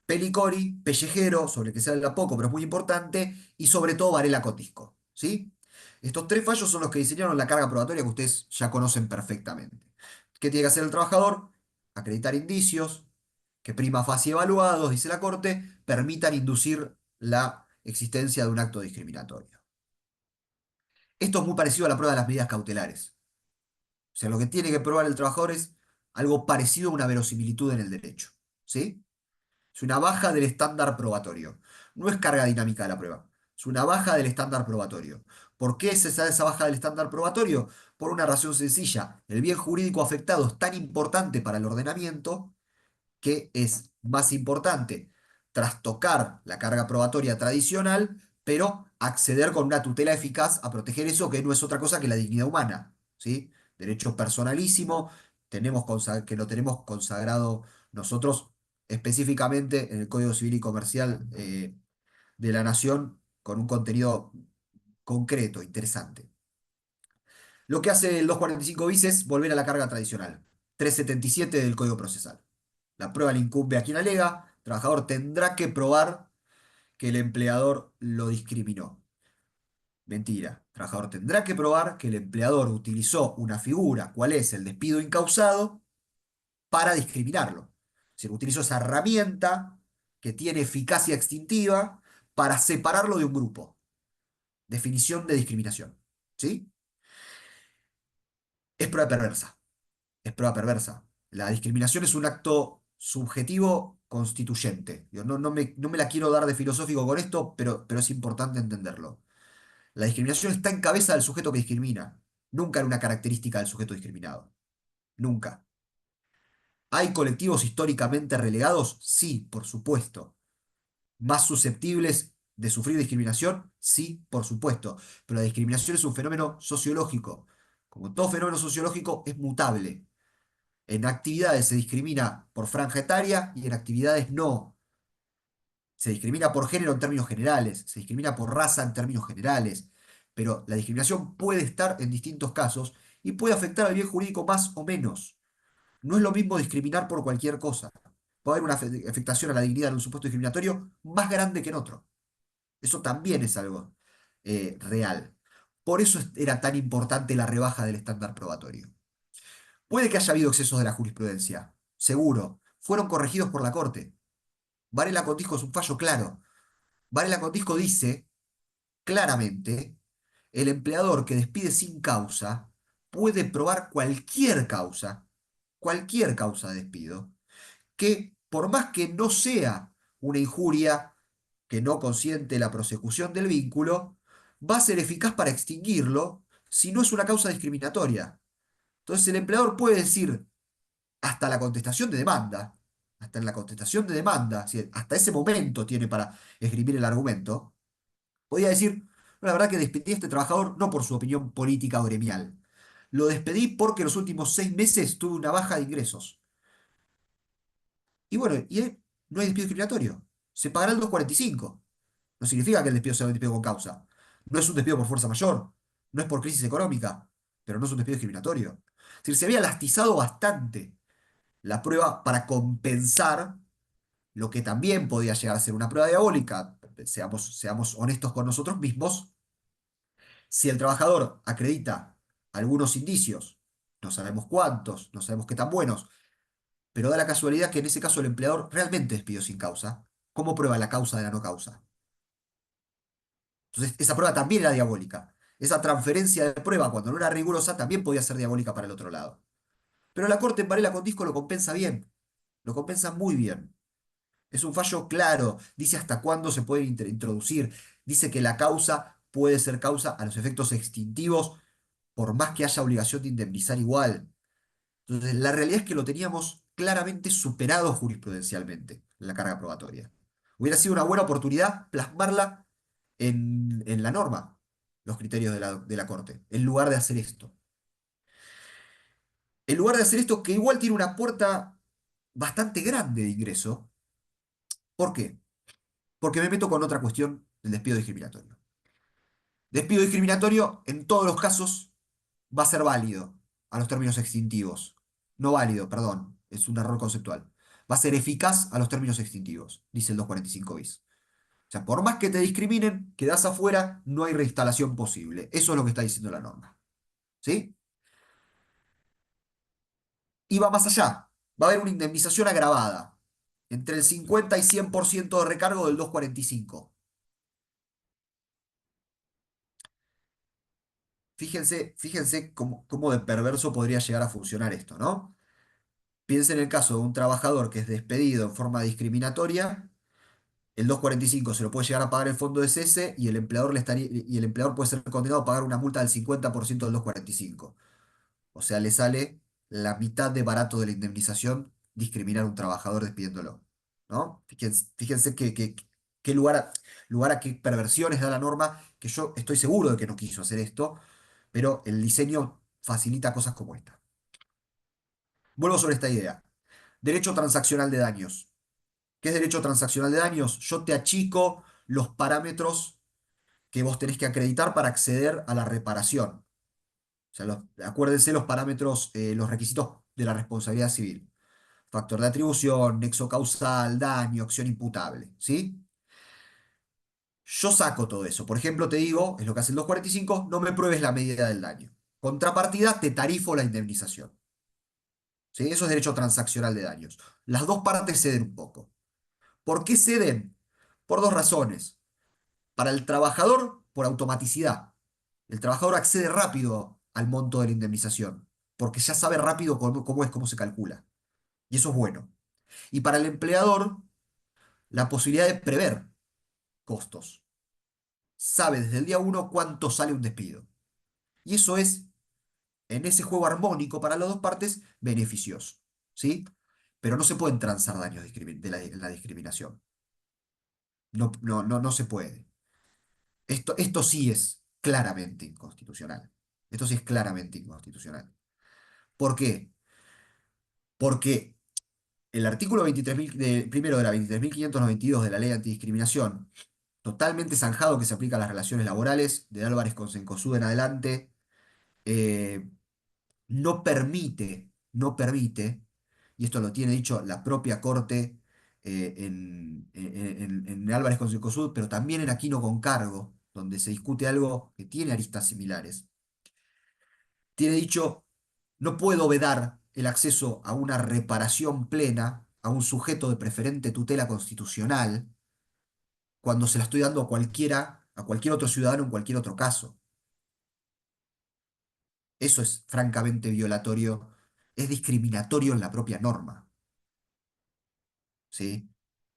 S1: Pelicori, Pellejero, sobre el que se habla poco, pero es muy importante, y sobre todo Varela Cotisco. ¿Sí? Estos tres fallos son los que diseñaron la carga probatoria que ustedes ya conocen perfectamente. ¿Qué tiene que hacer el trabajador? Acreditar indicios, que prima facie evaluados, dice la Corte, permitan inducir la existencia de un acto discriminatorio. Esto es muy parecido a la prueba de las medidas cautelares. O sea, lo que tiene que probar el trabajador es algo parecido a una verosimilitud en el derecho. ¿Sí? Es una baja del estándar probatorio. No es carga dinámica de la prueba. Es una baja del estándar probatorio. ¿Por qué se da esa baja del estándar probatorio? Por una razón sencilla. El bien jurídico afectado es tan importante para el ordenamiento que es más importante trastocar la carga probatoria tradicional, pero acceder con una tutela eficaz a proteger eso que no es otra cosa que la dignidad humana. ¿Sí? Derecho personalísimo, que lo tenemos consagrado nosotros específicamente en el Código Civil y Comercial de la Nación con un contenido concreto, interesante. Lo que hace el 245 bis es volver a la carga tradicional, 377 del Código Procesal. La prueba le incumbe a quien alega, el trabajador tendrá que probar que el empleador lo discriminó. Mentira, el trabajador tendrá que probar que el empleador utilizó una figura, cuál es el despido incausado, para discriminarlo. Se utilizó esa herramienta que tiene eficacia extintiva para separarlo de un grupo. Definición de discriminación. ¿Sí? Es prueba perversa. Es prueba perversa. La discriminación es un acto subjetivo constituyente. Yo no me la quiero dar de filosófico con esto, pero es importante entenderlo. La discriminación está en cabeza del sujeto que discrimina, nunca en una característica del sujeto discriminado. Nunca. ¿Hay colectivos históricamente relegados? Sí, por supuesto. ¿Más susceptibles de sufrir discriminación? Sí, por supuesto. Pero la discriminación es un fenómeno sociológico. Como todo fenómeno sociológico, es mutable. En actividades se discrimina por franja etaria y en actividades no. Se discrimina por género en términos generales, se discrimina por raza en términos generales, pero la discriminación puede estar en distintos casos y puede afectar al bien jurídico más o menos. No es lo mismo discriminar por cualquier cosa. Puede haber una afectación a la dignidad en un supuesto discriminatorio más grande que en otro. Eso también es algo real. Por eso era tan importante la rebaja del estándar probatorio. Puede que haya habido excesos de la jurisprudencia, seguro. Fueron corregidos por la Corte. Varela Contisco es un fallo claro. Varela Contisco dice claramente, el empleador que despide sin causa puede probar cualquier causa de despido, que por más que no sea una injuria que no consiente la prosecución del vínculo, va a ser eficaz para extinguirlo si no es una causa discriminatoria. Entonces el empleador puede decir, hasta la contestación de demanda, hasta en la contestación de demanda, si hasta ese momento tiene para esgrimir el argumento, podía decir, "No, la verdad que despedí a este trabajador no por su opinión política o gremial. Lo despedí porque en los últimos 6 meses tuve una baja de ingresos. Y bueno, no hay despido discriminatorio. Se pagará el 245. No significa que el despido sea un despido con causa. No es un despido por fuerza mayor. No es por crisis económica. Pero no es un despido discriminatorio. Es decir, se había lastizado bastante la prueba para compensar lo que también podía llegar a ser una prueba diabólica. Seamos honestos con nosotros mismos. Si el trabajador acredita algunos indicios, no sabemos cuántos, no sabemos qué tan buenos, pero da la casualidad que en ese caso el empleador realmente despidió sin causa, ¿cómo prueba la causa de la no causa? Entonces, esa prueba también era diabólica. Esa transferencia de prueba, cuando no era rigurosa, también podía ser diabólica para el otro lado. Pero la Corte en Varela con Disco lo compensa bien, lo compensa muy bien. Es un fallo claro, dice hasta cuándo se puede introducir, dice que la causa puede ser causa a los efectos extintivos por más que haya obligación de indemnizar igual. Entonces, la realidad es que lo teníamos claramente superado jurisprudencialmente, la carga probatoria. Hubiera sido una buena oportunidad plasmarla en la norma, los criterios de la Corte, en lugar de hacer esto. En lugar de hacer esto, que igual tiene una puerta bastante grande de ingreso. ¿Por qué? porque me meto con otra cuestión del despido discriminatorio. Despido discriminatorio, en todos los casos, va a ser válido a los términos extintivos. No válido, perdón, es un error conceptual. Va a ser eficaz a los términos extintivos, dice el 245 bis. O sea, por más que te discriminen, quedás afuera, no hay reinstalación posible. Eso es lo que está diciendo la norma. ¿Sí? Y va más allá. Va a haber una indemnización agravada entre el 50 y 100% de recargo del 245. Fíjense cómo de perverso podría llegar a funcionar esto, ¿no? Piensen en el caso de un trabajador que es despedido en forma discriminatoria, el 245 se lo puede llegar a pagar el fondo de cese y el empleador puede ser condenado a pagar una multa del 50% del 245. O sea, le sale la mitad de barato de la indemnización discriminar a un trabajador despidiéndolo, ¿no? Fíjense qué lugar a qué perversiones da la norma, que yo estoy seguro de que no quiso hacer esto, pero el diseño facilita cosas como esta. Vuelvo sobre esta idea. Derecho transaccional de daños. ¿Qué es derecho transaccional de daños? Yo te achico los parámetros que vos tenés que acreditar para acceder a la reparación. O sea, acuérdense los parámetros, los requisitos de la responsabilidad civil. Factor de atribución, nexo causal, daño, acción imputable, ¿sí? Yo saco todo eso. Por ejemplo, te digo, es lo que hace el 245, no me pruebes la medida del daño. Contrapartida, te tarifo la indemnización. ¿Sí? Eso es derecho transaccional de daños. Las dos partes ceden un poco. ¿Por qué ceden? Por dos razones. Para el trabajador, por automaticidad. El trabajador accede rápido al monto de la indemnización, porque ya sabe rápido cómo se calcula. Y eso es bueno. Y para el empleador, la posibilidad de prever costos. Sabe desde el día uno cuánto sale un despido. Y eso es, en ese juego armónico para las dos partes, beneficioso. ¿Sí? Pero no se pueden transar daños la discriminación. No se puede. Esto sí es claramente inconstitucional. Esto sí es claramente inconstitucional. ¿Por qué? Porque el artículo 23.000 primero de la 23.592 de la Ley Antidiscriminación, totalmente zanjado que se aplica a las relaciones laborales, de Álvarez con Cencosud en adelante, eh, no permite, y esto lo tiene dicho la propia Corte en Álvarez con Cencosud, pero también en Aquino con Cargo, donde se discute algo que tiene aristas similares. Tiene dicho, no puedo vedar el acceso a una reparación plena a un sujeto de preferente tutela constitucional cuando se la estoy dando a cualquiera, a cualquier otro ciudadano en cualquier otro caso. Eso es francamente violatorio, es discriminatorio en la propia norma, ¿sí?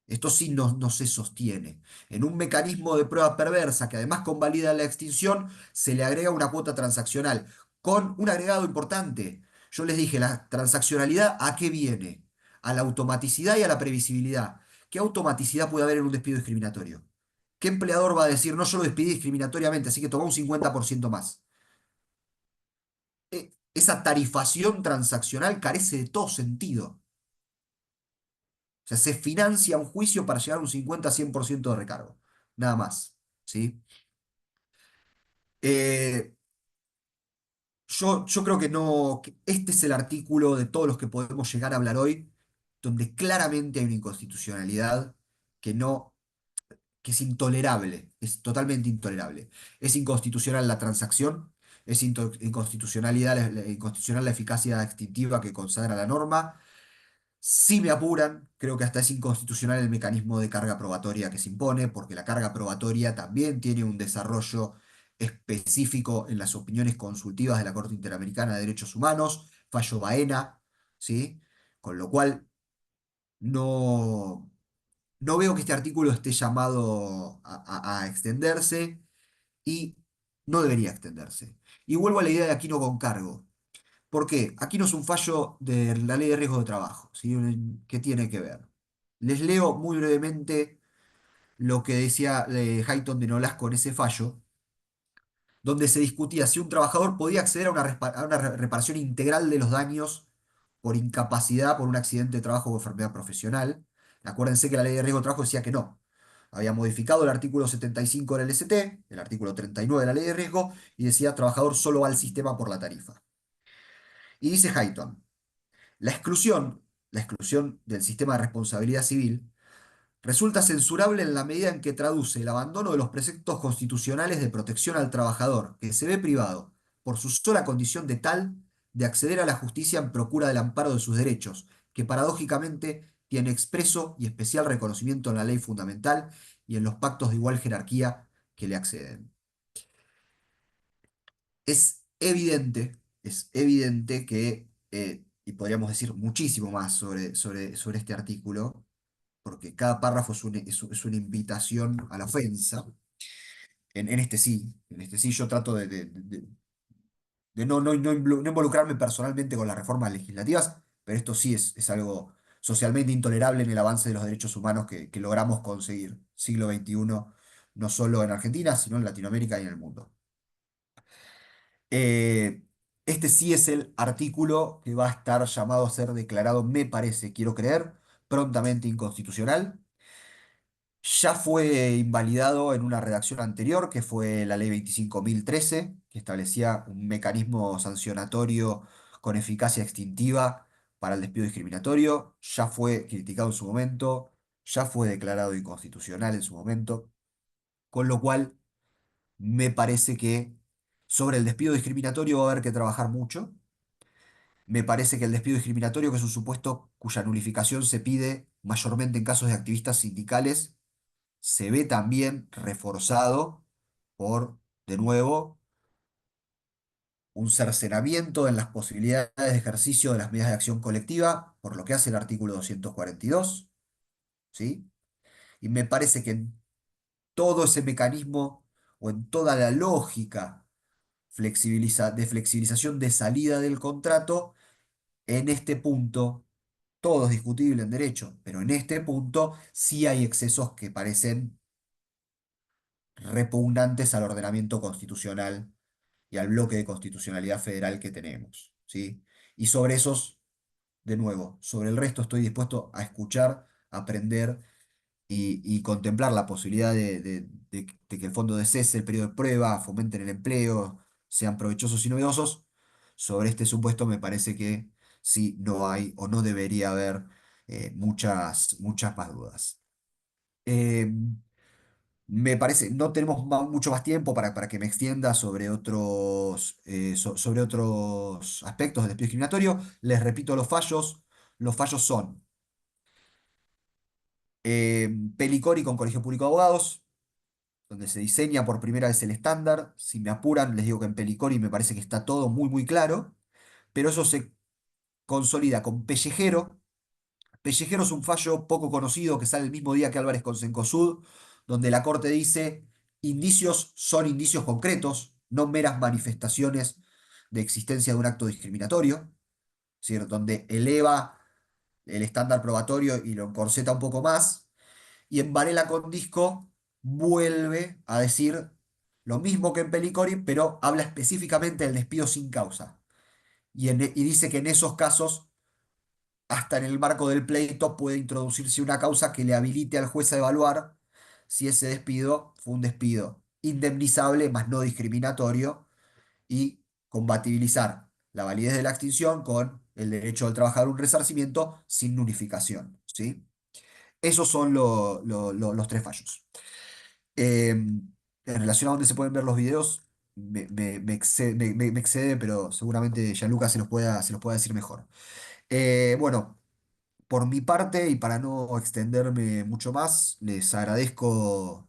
S1: Esto sí no se sostiene. En un mecanismo de prueba perversa que además convalida la extinción, se le agrega una cuota transaccional con un agregado importante. Yo les dije, la transaccionalidad, ¿a qué viene? A la automaticidad y a la previsibilidad. ¿Qué automaticidad puede haber en un despido discriminatorio? ¿Qué empleador va a decir, no, yo lo despedí discriminatoriamente, así que toma un 50% más? Esa tarifación transaccional carece de todo sentido. O sea, se financia un juicio para llegar a un 50-100% de recargo. Nada más. ¿Sí? Eh, yo creo que no. Que este es el artículo de todos los que podemos llegar a hablar hoy, donde claramente hay una inconstitucionalidad que no, que es intolerable, es totalmente intolerable. Es inconstitucional la transacción, es inconstitucional la eficacia extintiva que consagra la norma. Si me apuran, creo que hasta es inconstitucional el mecanismo de carga probatoria que se impone, porque la carga probatoria también tiene un desarrollo específico en las opiniones consultivas de la Corte Interamericana de Derechos Humanos, fallo Baena, ¿sí? Con lo cual, no, no veo que este artículo esté llamado a extenderse y no debería extenderse. Y vuelvo a la idea de Aquino con cargo. ¿Por qué? Aquí no es un fallo de la ley de riesgo de trabajo, ¿sí? ¿Qué tiene que ver? Les leo muy brevemente lo que decía Hayton de Nolasco en ese fallo, donde se discutía si un trabajador podía acceder a una reparación integral de los daños por incapacidad por un accidente de trabajo o enfermedad profesional. Acuérdense que la ley de riesgo de trabajo decía que no. había modificado el artículo 75 del LST, el artículo 39 de la ley de riesgo, y decía trabajador solo va al sistema por la tarifa. Y dice Hayton, la exclusión del sistema de responsabilidad civil, resulta censurable en la medida en que traduce el abandono de los preceptos constitucionales de protección al trabajador, que se ve privado, por su sola condición de tal, de acceder a la justicia en procura del amparo de sus derechos, que paradójicamente tiene expreso y especial reconocimiento en la ley fundamental y en los pactos de igual jerarquía que le acceden. Es evidente que, y podríamos decir muchísimo más sobre este artículo, porque cada párrafo es una invitación a la ofensa. En este sí yo trato de no involucrarme personalmente con las reformas legislativas, pero esto sí es algo socialmente intolerable en el avance de los derechos humanos que logramos conseguir siglo XXI, no solo en Argentina, sino en Latinoamérica y en el mundo. Eh, este sí es el artículo que va a estar llamado a ser declarado, me parece, quiero creer, prontamente inconstitucional. Ya fue invalidado en una redacción anterior, que fue la ley 25.013, que establecía un mecanismo sancionatorio con eficacia extintiva para el despido discriminatorio. Ya fue criticado en su momento, ya fue declarado inconstitucional en su momento, con lo cual me parece que sobre el despido discriminatorio va a haber que trabajar mucho. Me parece que el despido discriminatorio, que es un supuesto cuya nulificación se pide mayormente en casos de activistas sindicales, se ve también reforzado por, de nuevo, un cercenamiento en las posibilidades de ejercicio de las medidas de acción colectiva, por lo que hace el artículo 242, ¿sí? Y me parece que en todo ese mecanismo o en toda la lógica de flexibilización de salida del contrato, en este punto, todo es discutible en derecho, pero en este punto sí hay excesos que parecen repugnantes al ordenamiento constitucional y al bloque de constitucionalidad federal que tenemos, ¿sí? Y sobre esos, de nuevo, sobre el resto estoy dispuesto a escuchar, aprender y contemplar la posibilidad de que el fondo de cese, el periodo de prueba, fomenten el empleo, sean provechosos y novedosos. Sobre este supuesto me parece que sí, no hay o no debería haber muchas más dudas. Em, Me parece, no tenemos mucho más tiempo para que me extienda sobre otros aspectos del despido discriminatorio. Les repito los fallos. Los fallos son Pelicori con Colegio Público de Abogados, donde se diseña por primera vez el estándar. Si me apuran, les digo que en Pelicori me parece que está todo muy, muy claro, pero eso se consolida con Pellejero. Pellejero es un fallo poco conocido que sale el mismo día que Álvarez con Cencosud, donde la Corte dice, indicios son indicios concretos, no meras manifestaciones de existencia de un acto discriminatorio, es decir, donde eleva el estándar probatorio y lo encorseta un poco más, y en Varela con Disco vuelve a decir lo mismo que en Pelicori, pero habla específicamente del despido sin causa, y dice que en esos casos hasta en el marco del pleito puede introducirse una causa que le habilite al juez a evaluar si ese despido fue un despido indemnizable, más no discriminatorio, y compatibilizar la validez de la extinción con el derecho del trabajador a un resarcimiento sin nullificación, ¿sí? Esos son los tres fallos. En relación a dónde se pueden ver los videos, me excede, pero seguramente Gianluca se los pueda decir mejor. Bueno. Por mi parte, y para no extenderme mucho más, les agradezco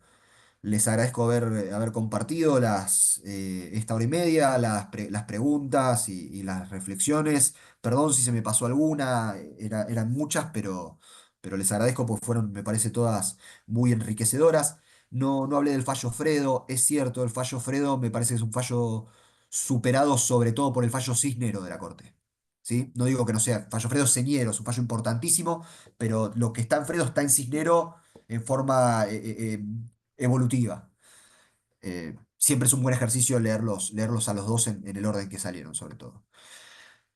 S1: haber compartido esta hora y media, las preguntas y las reflexiones. Perdón si se me pasó alguna, eran muchas, pero les agradezco porque fueron, me parece, todas muy enriquecedoras. No hablé del fallo Fredo, es cierto, el fallo Fredo me parece que es un fallo superado sobre todo por el fallo Cisnero de la Corte. ¿Sí? No digo que no sea, fallo Fredo Señero es un fallo importantísimo, pero lo que está en Fredo está en Cisnero en forma evolutiva. Siempre es un buen ejercicio leerlos a los dos en el orden que salieron, sobre todo.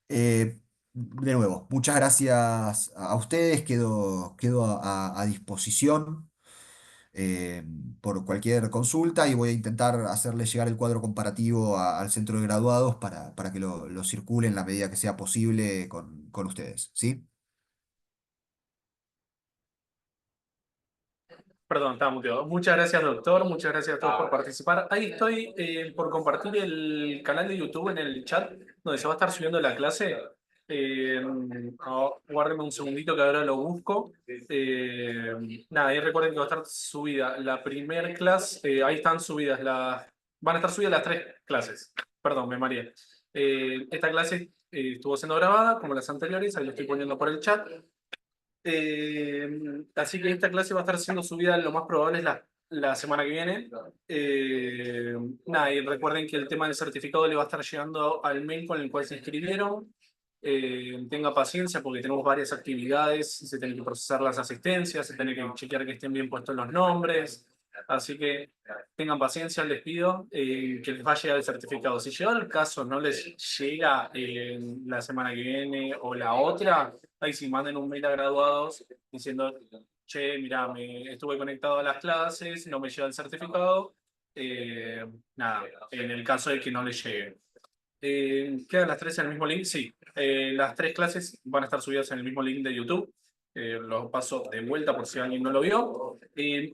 S1: De nuevo, muchas gracias a ustedes, quedo a disposición. eh, por cualquier consulta y voy a intentar hacerle llegar el cuadro comparativo al centro de graduados para que lo circule en la medida que sea posible con ustedes, ¿sí?
S2: Perdón, estaba muteado. Muchas gracias, doctor. Muchas gracias a todos por participar. Ahí estoy por compartir el canal de YouTube en el chat donde se va a estar subiendo la clase. Guárdenme un segundito que ahora lo busco. Nada, y recuerden que va a estar subida la primer clase. Ahí están subidas van a estar subidas las tres clases. Perdón, me mareé. Esta clase estuvo siendo grabada como las anteriores. Ahí lo estoy poniendo por el chat. Así que esta clase va a estar siendo subida lo más probable es la semana que viene. Eh, Nada, y recuerden que el tema del certificado le va a estar llegando al mail con el cual se inscribieron. Tenga paciencia porque tenemos varias actividades, se tienen que procesar las asistencias, se tiene que chequear que estén bien puestos los nombres. Así que tengan paciencia, les pido que les va a llegar el certificado. Si llega el caso no les llega la semana que viene o la otra, ahí sí manden un mail a graduados diciendo, che, mira, me estuve conectado a las clases, no me llega el certificado. Nada, en el caso de que no les llegue. ¿Quedan las tres en el mismo link? Sí. Las tres clases van a estar subidas en el mismo link de YouTube. Los paso de vuelta por si alguien no lo vio.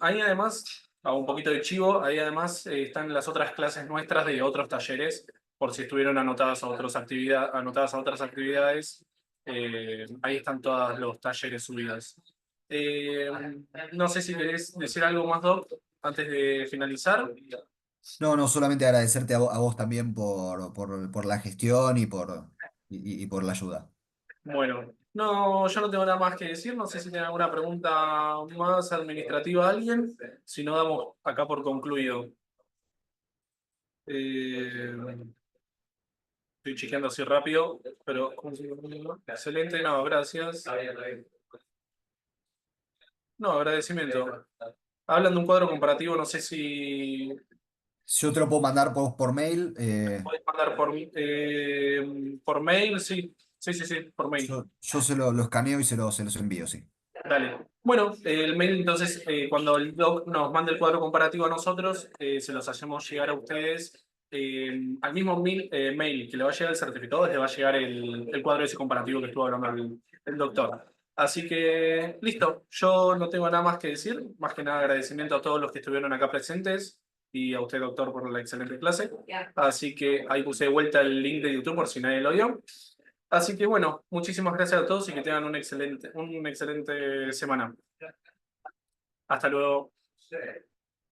S2: Ahí además, hago un poquito de chivo, ahí además están las otras clases nuestras de otros talleres, por si estuvieron anotadas a otras actividades. Ahí están todos los talleres subidos. Eh, no sé si querés decir algo más, Doc, antes de finalizar.
S1: No, no, solamente agradecerte a vos también por la gestión y por la ayuda.
S2: Bueno, no, yo no tengo nada más que decir. No sé si tiene alguna pregunta más administrativa a alguien. Si no, damos acá por concluido. Eh, Estoy chequeando así rápido, pero excelente, no, gracias. No, agradecimiento. Hablan de un cuadro comparativo, no sé si
S1: Yo te lo puedo mandar por mail.
S2: podés mandar por mail, sí, sí, sí, sí, por mail.
S1: Yo lo escaneo y se los envío, sí.
S2: Dale. Bueno, el mail entonces, cuando el doc nos mande el cuadro comparativo a nosotros, se los hacemos llegar a ustedes al mismo mail que le va a llegar el certificado, les va a llegar el cuadro ese comparativo que estuvo hablando el doctor. Así que, listo, yo no tengo nada más que decir, más que nada agradecimiento a todos los que estuvieron acá presentes y a usted, doctor, por la excelente clase. Así que ahí puse de vuelta el link de YouTube por si nadie lo vio. Así que bueno, muchísimas gracias a todos y que tengan una excelente semana. Hasta luego.